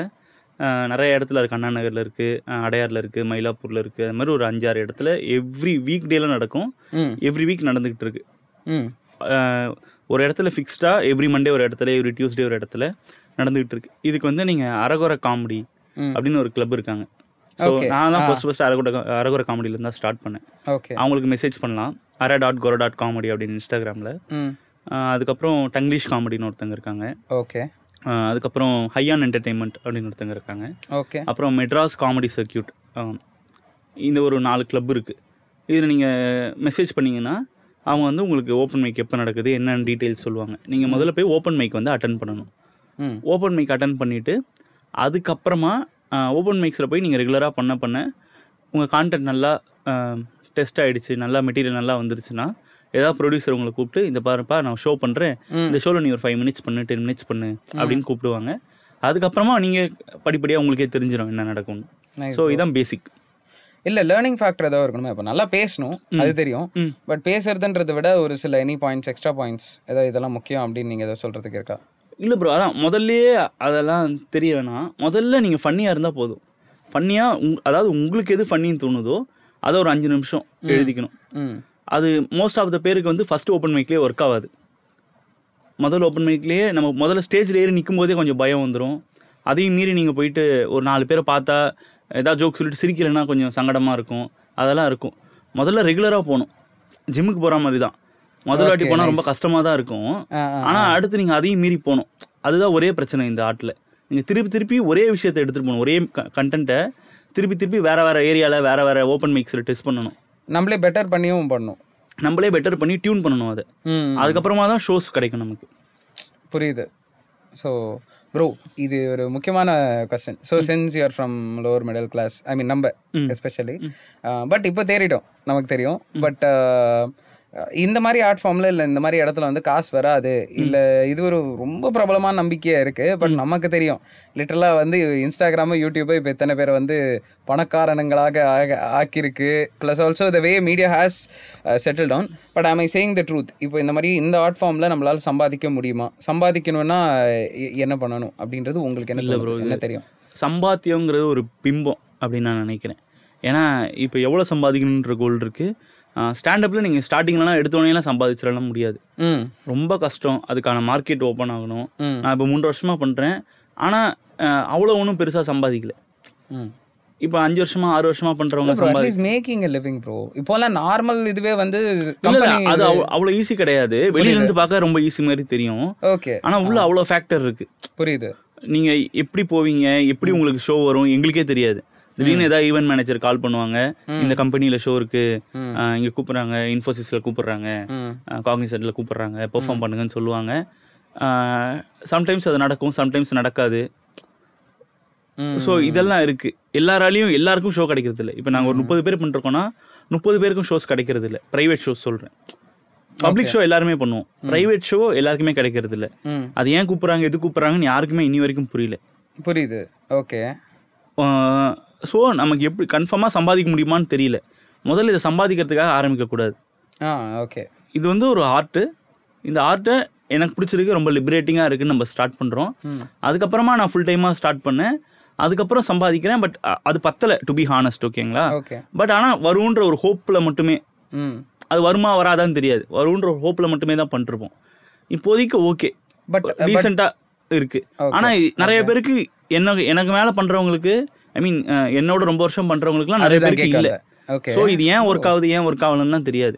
நிறைய இடத்துல இருக்குது. அண்ணா நகரில் இருக்குது, அடையாரில் இருக்குது, மயிலாப்பூரில் இருக்குது. அது மாதிரி ஒரு 5-6 இடத்துல எவ்ரி வீக் டேல நடக்கும். எவ்ரி வீக் நடந்துகிட்டு இருக்கு. ஒரு இடத்துல ஃபிக்ஸ்டாக எவ்ரி மண்டே ஒரு இடத்துல, எவ்ரி டியூஸ்டே ஒரு இடத்துல நடந்துகிட்டு இருக்கு. இதுக்கு வந்து நீங்கள் அரகுர காமெடி அப்படின்னு ஒரு கிளப் இருக்காங்க. ஸோ நான் தான் ஃபர்ஸ்ட் அரகுர காமெடியிலேருந்து தான் ஸ்டார்ட் பண்ணேன். அவங்களுக்கு மெசேஜ் பண்ணலாம், ara.gora.comedy அப்படின்னு இன்ஸ்டாகிராமில். அதுக்கப்புறம் டங்கிலீஷ் காமெடின்னு ஒருத்தங்க இருக்காங்க. ஓகே. அதுக்கப்புறம் ஹையான் என்டர்டெயின்மெண்ட் அப்படின்னு ஒருத்தங்க இருக்காங்க. ஓகே. அப்புறம் மெட்ராஸ் காமெடி சர்க்கியூட். இந்த ஒரு 4 கிளப் இருக்குது. இதில் நீங்கள் மெசேஜ் பண்ணிங்கன்னா அவங்க வந்து உங்களுக்கு ஓப்பன் மைக் எப்போ நடக்குது என்னென்னு டீட்டெயில்ஸ் சொல்லுவாங்க. நீங்கள் முதல்ல போய் ஓப்பன் மைக் வந்து அட்டன் பண்ணணும். ஓப்பன் மைக் அட்டன் பண்ணிவிட்டு அதுக்கப்புறமா ஓப்பன் மைக்ஸில் போய் நீங்கள் ரெகுலராக பண்ண உங்கள் கான்டென்ட் நல்லா டெஸ்ட் ஆகிடுச்சு, நல்லா மெட்டீரியல் நல்லா வந்துருச்சுன்னா ஏதாவது ப்ரொடியூசர் உங்களை கூப்பிட்டு, இந்த பாருப்பா நான் ஷோ பண்ணுறேன், இந்த ஷோவில் நீ ஒரு 5 minutes பண்ணு, 10 minutes பண்ணு அப்படின்னு கூப்பிடுவாங்க. அதுக்கப்புறமா நீங்கள் படிப்படியாக உங்களுக்கே தெரிஞ்சிடும் என்ன நடக்கும்னு. ஸோ இதுதான் பேசிக். இல்லை லேர்னிங் ஃபேக்டர் ஏதாவது இருக்கணுமா? இப்போ நல்லா பேசணும், அது தெரியும். பட் பேசுறதுன்றதை விட ஒரு சில எனி பாயிண்ட்ஸ், எக்ஸ்ட்ரா பாயிண்ட்ஸ் ஏதாவது இதெல்லாம் முக்கியம் அப்படின்னு நீங்கள் எதாவது சொல்கிறதுக்கு இருக்கா? இல்லை ப்ரோ, அதான் முதல்லையே அதெல்லாம் தெரிய வேணாம். முதல்ல நீங்கள் ஃபன்னியாக இருந்தால் போதும். ஃபன்னியாக அதாவது உங்களுக்கு எது ஃபன்னின்னு தோணுதோ அதை ஒரு 5 நிமிஷம் எழுதிக்கணும். அது மோஸ்ட் ஆஃப் த பேருக்கு வந்து ஃபஸ்ட்டு ஓப்பன் மைக்லேயே ஒர்க் ஆகாது. முதல்ல ஓப்பன் மைக்லேயே நம்ம முதல்ல ஸ்டேஜில் ஏறி நிற்கும் போதே கொஞ்சம் பயம் வந்துடும். அதையும் மீறி நீங்கள் போயிட்டு ஒரு 4 பேரை பார்த்தா ஏதாவது ஜோக் சொல்லிட்டு சிரிக்கலைன்னா கொஞ்சம் சங்கடமாக இருக்கும், அதெல்லாம் இருக்கும். முதல்ல ரெகுலராக போகணும், ஜிம்முக்கு போகிற மாதிரி தான். முதல் வாட்டி போனால் ரொம்ப கஷ்டமாக தான் இருக்கும், ஆனால் அடுத்து நீங்கள் அதையும் மீறி போகணும். அதுதான் ஒரே பிரச்சனை இந்த ஆர்ட்டில். நீங்கள் திருப்பி ஒரே விஷயத்தை எடுத்துகிட்டு போகணும், ஒரே கண்டென்ட்டை திருப்பி வேறு ஏரியாவில் வேறு ஓப்பன் மைக்ஸில் டெஸ்ட் பண்ணணும். நம்மளே பெட்டர் பண்ணி டியூன் பண்ணணும் அதை. அதுக்கப்புறமா தான் ஷோஸ் கிடைக்கும் நமக்கு. புரியுது. ஸோ ப்ரோ, இது ஒரு முக்கியமான question. So since you are from lower middle class, I mean நம்ம எஸ்பெஷலி, பட் இப்போ தேறிட்டோம் நமக்கு தெரியும். பட் இந்த மாதிரி ஆர்ட் ஃபார்மில் இல்லை இந்த மாதிரி இடத்துல வந்து காசு வராது, இல்லை இது ஒரு ரொம்ப பிரபலமான நம்பிக்கையாக இருக்குது. பட் நமக்கு தெரியும் லிட்டரலாக வந்து இன்ஸ்டாகிராமு யூடியூபு இப்போ எத்தனை பேரை வந்து பணக்காரனுங்களாக ஆக்கியிருக்கு. Plus also the way media has settle down. But I saying the truth. இப்போ இந்த மாதிரி இந்த ஆர்ட் ஃபார்மில் நம்மளால் சம்பாதிக்க முடியுமா? சம்பாதிக்கணும்னா என்ன பண்ணணும் அப்படின்றது உங்களுக்கு என்ன தெரியும்? சம்பாத்தியங்கிறது ஒரு பிம்பம் அப்படின்னு நான் நினைக்கிறேன். ஏன்னா இப்போ எவ்வளோ சம்பாதிக்கணுன்ற கோல் இருக்குது. ஸ்டாண்டப்பில் நீங்கள் ஸ்டார்டிங்லாம் எடுத்தோடனேலாம் சம்பாதிச்சிடலாம் முடியாது, ரொம்ப கஷ்டம். அதுக்கான மார்க்கெட் ஓப்பன் ஆகணும். நான் இப்போ 3 வருஷமாக பண்ணுறேன், ஆனால் அவ்வளோ ஒன்றும் பெருசாக சம்பாதிக்கல. இப்போ 5 வருஷமா 6 வருஷமா பண்ணுறவங்க மேக்கிங் லிவிங் ப்ரோ இப்போலாம் நார்மல் இதுவே வந்து அது அவ்வளோ ஈஸி கிடையாது. வெளியிலேருந்து பார்க்க ரொம்ப ஈஸி மாதிரி தெரியும். ஓகே, ஆனால் உள்ள அவ்வளோ ஃபேக்டர் இருக்குது. புரியுது. நீங்கள் எப்படி போவீங்க, எப்படி உங்களுக்கு ஷோ வரும் எங்களுக்கே தெரியாது. திடீர்னு ஏதாவது ஈவென்ட் மேனேஜர் கால் பண்ணுவாங்க, இந்த கம்பெனியில் ஷோ இருக்கு, இங்கே கூப்பிட்றாங்க, இன்ஃபோசிஸில் கூப்பிட்றாங்க, காக்னிசென்ட்டில் கூப்பிட்றாங்க, பெர்ஃபார்ம் பண்ணுங்கன்னு சொல்லுவாங்க. சம்டைம்ஸ் அது நடக்கும், சம்டைம்ஸ் நடக்காது. ஸோ இதெல்லாம் இருக்குது. எல்லாருக்கும் ஷோ கிடைக்கிறது இல்லை. இப்போ நாங்கள் ஒரு 30 பேர் பண்ணிருக்கோம்னா 30 பேருக்கும் ஷோஸ் கிடைக்கிறது இல்லை. ப்ரைவேட் ஷோஸ் சொல்கிறேன். பப்ளிக் ஷோ எல்லாருமே பண்ணுவோம், ப்ரைவேட் ஷோ எல்லாருக்குமே கிடைக்கிறது இல்லை. அது ஏன் கூப்பிட்றாங்க, எது கூப்பிட்றாங்கன்னு யாருக்குமே இன்னி வரைக்கும் புரியல. புரியுது. ஓகே. ஸோ நமக்கு எப்படி கன்ஃபார்மாக சம்பாதிக்க முடியுமான்னு தெரியல. முதல்ல இதை சம்பாதிக்கிறதுக்காக ஆரம்பிக்கக்கூடாது. ஓகே, இது வந்து ஒரு ஆர்ட்டு. இந்த ஆர்ட்டை எனக்கு பிடிச்சிருக்கு, ரொம்ப லிபரேட்டிங்காக இருக்குன்னு நம்ம ஸ்டார்ட் பண்ணுறோம். அதுக்கப்புறமா நான் ஃபுல் டைமாக ஸ்டார்ட் பண்ணேன், அதுக்கப்புறம் சம்பாதிக்கிறேன். பட் அது பத்தலை, டு பி ஹானஸ்ட். ஓகேங்களா? பட் ஆனால் வருன்ற ஒரு ஹோப்பில் மட்டுமே, அது வருமா வராதான்னு தெரியாது, வருன்ற ஒரு ஹோப்பில் மட்டுமே தான் பண்ணிருப்போம் இப்போதைக்கு. ஓகே, பட் ரீசெண்டாக இருக்குது. ஆனால் நிறைய பேருக்கு எனக்கு மேலே பண்ணுறவங்களுக்கு, ஐ மீன் என்னோட ரொம்ப வருஷம் பண்ணுறவங்களுக்குலாம் நிறைய பேருக்கு இல்லை. ஸோ இது ஏன் ஒர்க் ஆகலன்னு தெரியாது.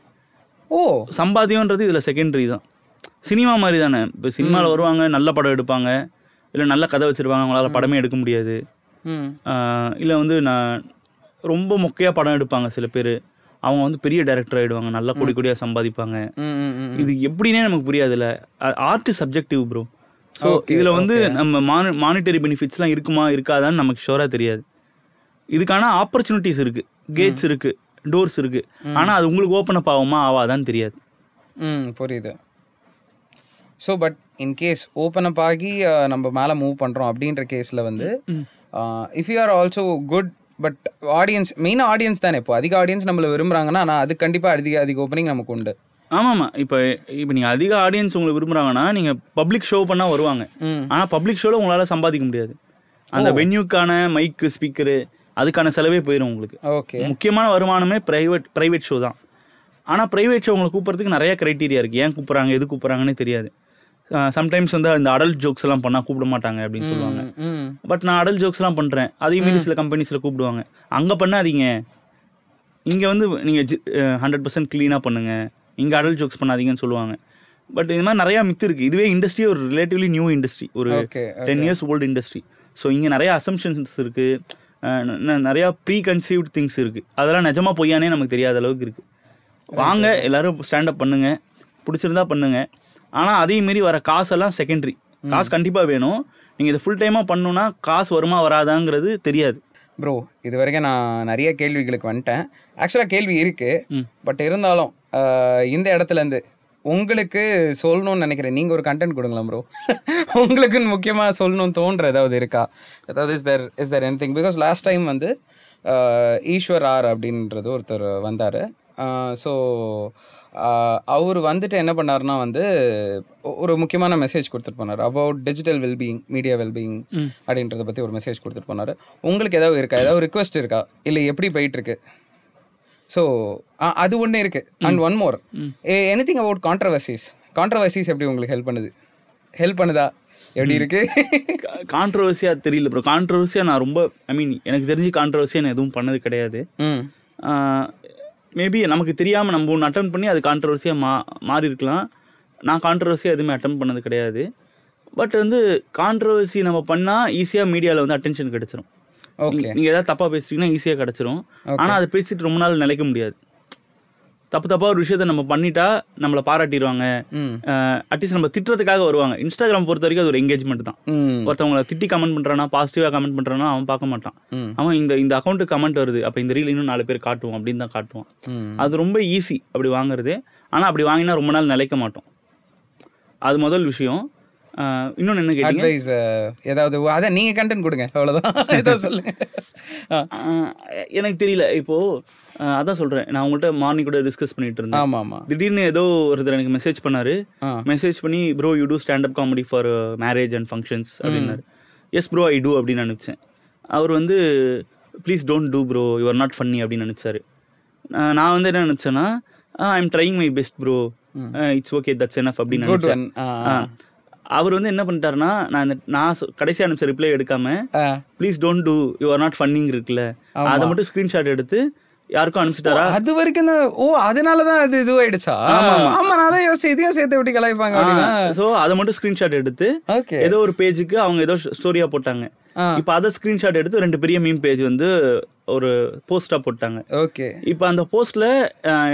சம்பாத்தியம்ன்றது இதில் செகண்டரி தான். சினிமா மாதிரி தானே. இப்போ சினிமாவில் வருவாங்க, நல்ல படம் எடுப்பாங்க, இல்லை நல்ல கதை வச்சுருப்பாங்க, அவங்களால படமே எடுக்க முடியாது. இல்லை வந்து நான் ரொம்ப மொக்கையாக படம் எடுப்பாங்க சில பேர், அவங்க வந்து பெரிய டைரக்டர் ஆகிடுவாங்க, நல்லா கொடியாக சம்பாதிப்பாங்க. இது எப்படின்னே நமக்கு புரியாதுல்ல. Art is subjective bro. So இதில் வந்து நம்ம மானிட்டரி பெனிஃபிட்ஸ்லாம் இருக்குமா இருக்காதான்னு நமக்கு ஷோராக தெரியாது. இதுக்கான ஆப்பர்ச்சுனிட்டிஸ் இருக்குது, கேட்ஸ் இருக்குது, டோர்ஸ் இருக்குது. ஆனால் அது உங்களுக்கு ஓப்பன் அப் ஆகுமா ஆகாதான்னு தெரியாது. புரியுது. So but in case open up ஆகி நம்ம மேலே மூவ் பண்ணுறோம் அப்படின்ற கேஸில் வந்து if you are also good, but audience மெயினாக ஆடியன்ஸ் தானே. இப்போ அதிக ஆடியன்ஸ் நம்மளை விரும்புகிறாங்கன்னா நான் அது கண்டிப்பாக அதிக ஓப்பனிங் நமக்கு உண்டு. ஆமாம்மா. இப்போ நீங்கள் அதிக ஆடியன்ஸ் உங்களை விரும்புகிறாங்கன்னா நீங்கள் பப்ளிக் ஷோ பண்ணால் வருவாங்க. ஆனால் பப்ளிக் ஷோவில் உங்களால் சம்பாதிக்க முடியாது. அந்த வென்யூக்கான மைக்கு, ஸ்பீக்கரு, அதுக்கான செலவே போயிடும் உங்களுக்கு. ஓகே, முக்கியமான வருமானமே ப்ரைவேட் ஷோ தான். ஆனால் ப்ரைவேட் ஷோ உங்களை கூப்பிட்றதுக்கு நிறைய க்ரைட்டீரியா இருக்குது. ஏன் கூப்பிட்றாங்க, எது கூப்பிட்றாங்கன்னே தெரியாது. சம்டைம்ஸ் வந்து இந்த அடல்ட் ஜோக்ஸ் எல்லாம் பண்ணால் கூப்பிட மாட்டாங்க அப்படின்னு சொல்லுவாங்க. பட் நான் அடல்ட் ஜோக்ஸ்லாம் பண்ணுறேன், அதையும் மீறி சில கம்பெனிஸில் கூப்பிடுவாங்க. அங்கே பண்ணாதீங்க, இங்கே வந்து நீங்கள் 100% க்ளீனாக பண்ணுங்கள், இங்கே அடல்ட் ஜோக்ஸ் பண்ணாதீங்கன்னு சொல்லுவாங்க. பட் இது மாதிரி நிறையா மித்து இருக்குது. இதுவே இண்டஸ்ட்ரி ஒரு ரிலேட்டிவ்லி நியூ இண்டஸ்ட்ரி, ஒரு 10 years ஓல்டு இண்டஸ்ட்ரி. ஸோ இங்கே நிறையா அசம்ஷன்ஸ் இருக்குது, நிறையா ப்ரீ கன்சீவ்ட் திங்ஸ் இருக்குது. அதெல்லாம் நிஜமாக பொய்யானே நமக்கு தெரியாத அளவுக்கு இருக்குது. வாங்க எல்லோரும் ஸ்டாண்டப் பண்ணுங்கள், பிடிச்சிருந்தா பண்ணுங்கள். ஆனால் அதே மாரி வர காசெல்லாம் செகண்டரி. காசு கண்டிப்பாக வேணும். நீங்கள் இதை ஃபுல் டைமாக பண்ணணுன்னா காசு வருமா வராதாங்கிறது தெரியாது. ப்ரோ இது வரைக்கும் நான் நிறைய கேள்விகளுக்கு வந்துட்டேன். ஆக்சுவலாக கேள்வி இருக்குது, பட் இருந்தாலும் இந்த இடத்துலேருந்து உங்களுக்கு சொல்லணும்னு நினைக்கிறேன். நீங்கள் ஒரு கண்டென்ட் கொடுங்களா ப்ரோ? உங்களுக்குன்னு முக்கியமாக சொல்லணும்னு தோன்ற ஏதாவது இருக்கா? அதாவது is there anything? Because last time வந்து ஈஸ்வர் ஆர் அப்படின்றது ஒருத்தர் வந்தார். ஸோ அவர் வந்துட்டு என்ன பண்ணார்னா வந்து ஒரு முக்கியமான மெசேஜ் கொடுத்துட்டு போனார் about digital wellbeing, media wellbeing அப்படின்றத பற்றி ஒரு மெசேஜ் கொடுத்துட்டு போனார். உங்களுக்கு ஏதாவது இருக்கா, ஏதாவது ரிக்வெஸ்ட் இருக்கா, இல்லை எப்படி போயிட்டுருக்கு? ஸோ அது ஒன்று இருக்குது. And one more, anything about controversies எப்படி உங்களுக்கு ஹெல்ப் பண்ணுதா? எப்படி இருக்கு? கான்ட்ரவர்சியாக தெரியல ப்ரோ. கான்ட்ரவர்சியாக நான் ரொம்ப எனக்கு தெரிஞ்சு கான்ட்ரவர்சியாக நான் எதுவும் பண்ணது கிடையாது. மேபி நமக்கு தெரியாமல் நம்ம ஒன்று அட்டன் பண்ணி அது கான்ட்ரவர்சியாக மாறி இருக்கலாம். நான் கான்ட்ரவர்சியாக எதுவுமே அட்டன் பண்ணது கிடையாது. பட் வந்து கான்ட்ரவர்சி நம்ம பண்ணால் ஈஸியாக மீடியாவில் வந்து அட்டென்ஷன் கிடச்சிரும். ஓகே, நீங்கள் ஏதாவது தப்பாக பேசிட்டீங்கன்னா ஈஸியாக கிடச்சிரும். ஆனால் அதை பேசிட்டு ரொம்ப நாள் நிலைக்க முடியாது. தப்பாக ஒரு விஷயத்த நம்ம பண்ணிட்டா நம்மளை பாராட்டிடுவாங்க. அட்லீஸ்ட் நம்ம திட்டுறதுக்காக வருவாங்க. இன்ஸ்டாகிராம் பொறுத்த வரைக்கும் அது ஒரு என்கேஜ்மெண்ட் தான். ஒருத்தவங்களை திட்டி கமெண்ட் பண்ணுறானா, பாசிட்டிவாக கமெண்ட் பண்ணுறானா அவன் பார்க்க மாட்டான். அவன் இந்த அக்கௌண்ட்டுக்கு கமெண்ட் வருது, அப்போ இந்த ரீல் இன்னும் 4 பேர் காட்டுவோம் அப்படின்னு தான் காட்டுவான். அது ரொம்ப ஈஸி அப்படி வாங்குறது. ஆனால் அப்படி வாங்கினா ரொம்ப நாள் நிலைக்க மாட்டோம். அது முதல் விஷயம். இன்னொன்று என்ன கேட்டீங்க? ஏதாவது அதான் நீங்கள் கண்டென்ட் கொடுங்க, அவ்வளோதான். ஏதாவது சொல்லுங்க. எனக்கு தெரியல. இப்போது அதான் சொல்கிறேன், நான் உங்கள்கிட்ட மார்னிங் கூட டிஸ்கஸ் பண்ணிட்டு இருந்தேன். ஆமாம் ஆமாம். திடீர்னு ஏதோ ஒருத்தர் எனக்கு மெசேஜ் பண்ணாரு. மெசேஜ் பண்ணி bro you do standup comedy for marriage and functions அப்படின்னாரு. எஸ் ப்ரோ ஐ டூ அப்படின்னு நினச்சேன். அவர் வந்து please don't do bro, you are not funny அப்படின்னு நினச்சாரு. நான் வந்து என்ன நினச்சேன்னா, I am trying my best bro, it's okay that's enough அப்படின்னு நினச்சேன். அவர் வந்து என்ன பண்ணிட்டாருன்னா, நான் கடைசியாக அனுப்பிச்ச ரிப்ளை எடுக்காம please don't do you are not funny இருக்குல்ல, அதை மட்டும் ஸ்க்ரீன்ஷாட் எடுத்து யாருக்கும் அனுப்பிச்சிட்டாரா. அது வரைக்கும் அதனாலதான் அது இதுவாயிடுச்சா? ஆமா, நான் தான் யோசிச்சு இதையும் சேர்த்து விட்டு கலாய்ப்பாங்க அப்படின்னா. ஸோ அதை மட்டும் ஸ்க்ரீன்ஷாட் எடுத்து ஏதோ ஒரு பேஜுக்கு அவங்க ஏதோ ஸ்டோரியா போட்டாங்க. இப்போ அதை ஸ்க்ரீன்ஷாட் எடுத்து 2 பெரிய மீம் பேஜ் வந்து ஒரு போஸ்டா போட்டாங்க. ஓகே, இப்போ அந்த போஸ்ட்ல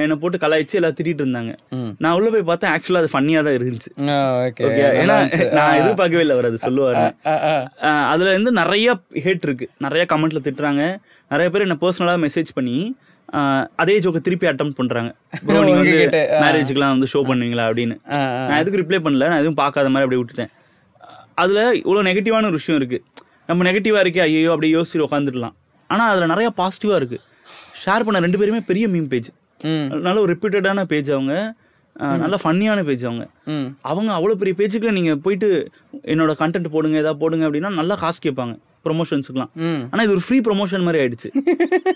என்னை போட்டு கலாய்ச்சி எல்லாம் திட்டிட்டு இருந்தாங்க. நான் உள்ள போய் பார்த்தேன், ஆக்சுவலா அது ஃபன்னியா தான் இருந்துச்சு. ஏன்னா நான் எதிர்பார்க்கவே இல்லை அவர் அது சொல்லுவாரு. அதுல இருந்து நிறைய ஹேட் இருக்கு, நிறைய கமெண்ட்ல திட்டுறாங்க. நிறைய பேர் என்ன பர்சனலா மெசேஜ் பண்ணி அதே ஜோக்கை திருப்பி அட்டம் பண்றாங்க. ப்ரோ நீங்க வந்து மேரேஜுக்குலாம் வந்து ஷோ பண்ணுவீங்களா அப்படின்னு. நான் எதுக்கு ரிப்ளை பண்ணல, நான் எதுவும் பார்க்காத மாதிரி அப்படியே விட்டுட்டேன். அதுல இவ்வளவு நெகட்டிவான ஒரு விஷயம் இருக்கு. நம்ம நெகட்டிவா இருக்கே ஐயோ அப்படியே யோசிச்சு உட்காந்துடலாம். ஆனா அதுல நிறைய பாசிட்டிவா இருக்கு. ஷேர் பண்ண 2 பேருமே பெரிய மீம் பேஜ், நல்ல ஒரு ரெப்யூட்டடான பேஜ், அவங்க நல்ல ஃபன்னியான பேஜ். அவங்க அவ்வளோ பெரிய பேஜுக்குள்ள நீங்க போயிட்டு என்னோட கண்டென்ட் போடுங்க, ஏதாவது போடுங்க அப்படின்னா நல்லா காசு கேட்பாங்க ப்ரொமோஷன்ஸுக்குலாம். ஆனா இது ஒரு ஃப்ரீ ப்ரொமோஷன் மாதிரி ஆயிடுச்சு.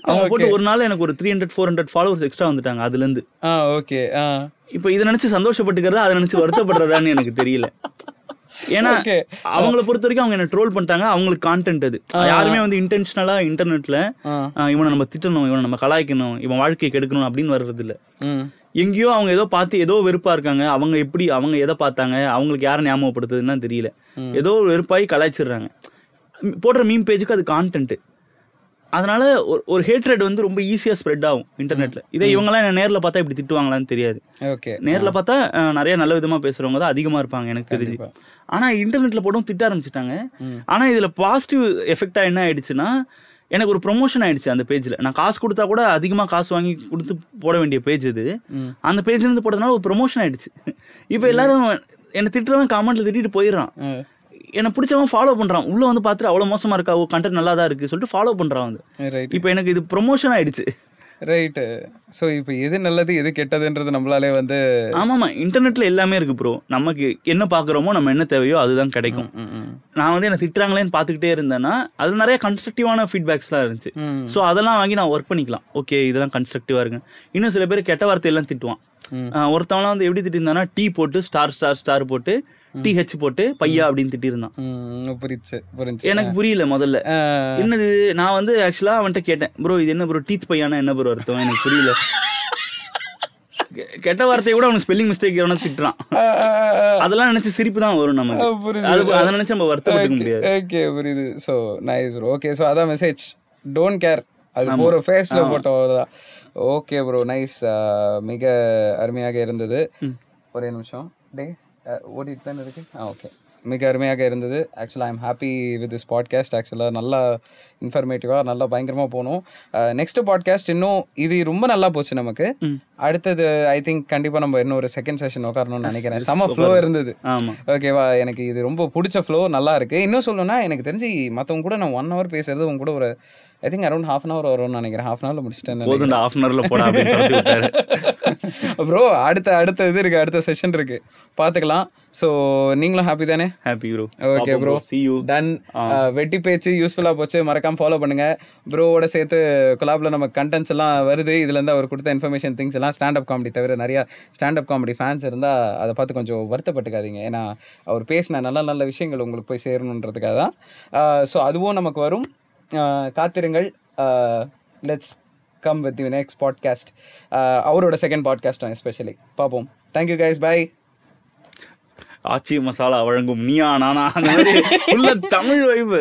அவங்க போட்டு ஒரு நாள் எனக்கு ஒரு 300-400 ஃபாலோவர்ஸ் எக்ஸ்ட்ரா வந்துட்டாங்க அதுல இருந்து. ஓகே, இப்போ இதை நினைச்சு சந்தோஷப்பட்டுக்கிறதா அதை நினைச்சு வருத்தப்படுறதான்னு எனக்கு தெரியல. ஏன்னா அவங்கள பொறுத்த வரைக்கும் அவங்க என்ன ட்ரோல் பண்ணிட்டாங்க, அவங்களுக்கு கான்டென்ட் அது. யாருமே வந்து இன்டென்ஷனலா இன்டர்நெட்ல இவனை நம்ம திட்டணும், இவனை நம்ம கலாய்க்கணும், இவன் வாழ்க்கையை கெடுக்கணும் அப்படின்னு வர்றது இல்லை. எங்கேயோ அவங்க ஏதோ பார்த்து ஏதோ வெறுப்பா இருக்காங்க. அவங்க எதை பார்த்தாங்க, அவங்களுக்கு யாரை ஞாபகப்படுத்துதுன்னு தெரியல. ஏதோ வெறுப்பாகி கலாய்ச்சிடுறாங்க. போடுற மீம் பேஜுக்கு அது கான்டென்ட். அதனால ஒரு ஹேட்ரட் வந்து ரொம்ப ஈஸியாக ஸ்ப்ரெட் ஆகும் இன்டர்நெட்ல. இதே இவங்கெல்லாம் என்ன நேரில் பார்த்தா இப்படி திட்டுவாங்களான்னு தெரியாது. நேரில் பார்த்தா நிறைய நல்ல விதமாக பேசுறவங்க தான் அதிகமாக இருப்பாங்க எனக்கு தெரிஞ்சு. ஆனால் இன்டர்நெட்ல போட்டும் திட்ட ஆரம்பிச்சிட்டாங்க. ஆனால் இதில் பாசிட்டிவ் எஃபெக்டாக என்ன ஆயிடுச்சுன்னா, எனக்கு ஒரு ப்ரொமோஷன் ஆயிடுச்சு அந்த பேஜில். நான் காசு கொடுத்தா கூட அதிகமாக காசு வாங்கி கொடுத்து போட வேண்டிய பேஜ் இது. அந்த பேஜ்லேருந்து போட்டதுனால ஒரு ப்ரொமோஷன் ஆயிடுச்சு. இப்போ எல்லாரும் என்னை திட்டுறவன் கமெண்ட்ல திட்டிட்டு போயிடுறான். என்னை பிடிச்சவன் ஃபாலோ பண்றான். உள்ள வந்து பார்த்துட்டு அவ்வளோ மோசமா இருக்கா, கண்டென்ட் நல்லா தான் இருக்கு சொல்லிட்டு ஃபாலோ பண்றான் வந்து. இப்போ எனக்கு இது ப்ரொமோஷன் ஆயிடுச்சு. ரைட்டு. ஸோ இப்போ எது நல்லது எது கெட்டதுன்றது நம்மளாலே வந்து ஆமாம்மா இன்டர்நெட்டில் எல்லாமே இருக்குது ப்ரோ. நமக்கு என்ன பார்க்குறோமோ நம்ம என்ன தேவையோ அதுதான் கிடைக்கும். நான் வந்து என்ன திட்டுறாங்களேன்னு பார்த்துக்கிட்டே இருந்தேன்னா அதில் நிறைய கன்ஸ்ட்ரக்டிவான ஃபீட்பேக்ஸ்லாம் இருந்துச்சு. ஸோ அதெல்லாம் வாங்கி நான் ஒர்க் பண்ணிக்கலாம். ஓகே இதெல்லாம் கன்ஸ்ட்ரக்டிவாக இருக்கு. இன்னும் சில பேர் கெட்ட வார்த்தையெல்லாம் திட்டுவான். ஒருத்தவங்களாம் வந்து எப்படி திட்டிருந்தானா டீ போட்டு ஸ்டார் போட்டு TH போட்டு பையா அப்படின்னு திட்டிருந்தான். எனக்கு புரியல முதல்ல என்னது. நான் வந்து ஆக்சுவலா அவன்கிட்ட கேட்டேன், ப்ரோ இது என்ன ப்ரோ டீத் பையானா என்ன ப்ரோ அர்த்தம், எனக்கு புரியல. கெட்ட வார்த்தையை கூட அவனுக்கு ஸ்பெல்லிங் மிஸ்டேக் எவனா திட்டுறான். அதெல்லாம் நினைச்சு சிரிப்பு தான் வரும் நமக்கு. அதை நினைச்சு நம்ம வருத்தப்பட்டுக்க முடியாது. ஓகே புரியுது. So nice bro. Okay so அதான் மெசேஜ், டோன்ட் கேர், அது போகிற ஃபேஸில் போட்டோ தான். Okay bro nice. மிக அருமையாக இருந்தது. ஒரே நிமிஷம் டே ஓடிட்டு தானே இருக்கு. ஓகே மிக அருமையாக இருந்தது. ஆக்சுவலாக I'm happy with this podcast. ஆக்சுவலாக நல்லா இன்ஃபர்மேட்டிவாக நல்லா பயங்கரமாக போகணும். நெக்ஸ்ட் பாட்காஸ்ட் இன்னும் இது ரொம்ப நல்லா போச்சு நமக்கு. அடுத்தது ஐ திங்க் கண்டிப்பாக நம்ம இன்னும் ஒரு செகண்ட் செஷன் உட்காரணும்னு நினைக்கிறேன். செம ஃப்ளோ இருந்தது. ஓகேவா, எனக்கு இது ரொம்ப பிடிச்ச ஃப்ளோ, நல்லா இருக்கு. இன்னும் சொல்லணும்னா எனக்கு தெரிஞ்சு மற்றவங்க கூட நான் 1 hour பேசுறது உங்க கூட ஒரு ஐ திங்க் அரௌண்ட் 1/2 hour வரும்னு நினைக்கிறேன். 1/2 hour முடிச்சிட்டேன். போதும் 1/2 hour போட ப்ரோ அடுத்த இது இருக்குது, அடுத்த செஷன் இருக்குது, பார்த்துக்கலாம். ஸோ நீங்களும் ஹாப்பி தானே? Happy bro. Okay bro, see you. Done. வெட்டி பேச்சு யூஸ்ஃபுல்லாக போச்சு, மறக்காமல் ஃபாலோ பண்ணுங்கள். ப்ரோவோட சேர்த்து கொலாபில் நம்ம கண்டென்ட்ஸ் எல்லாம் வருது. இதுலேருந்து அவர் கொடுத்த இன்ஃபர்மேஷன் திங்ஸ் எல்லாம் ஸ்டாண்டப் காமெடி தவிர நிறையா ஸ்டாண்டப் காமெடி ஃபேன்ஸ் இருந்தால் அதை பார்த்து கொஞ்சம் வருத்தப்பட்டுக்காதீங்க. ஏன்னா அவர் பேசின நல்ல விஷயங்கள் உங்களுக்கு போய் சேரணுன்றதுக்காக தான். ஸோ அதுவும் நமக்கு வரும், காத்திருங்கள். Let's come with the next podcast, அவரோட செகண்ட் பாட்காஸ்ட் எஸ்பெஷலி பார்ப்போம். Thank you guys, bye. Aachi Masala வழங்கும் நீயா நானா அந்த மாதிரி தமிழ் வைப்பு.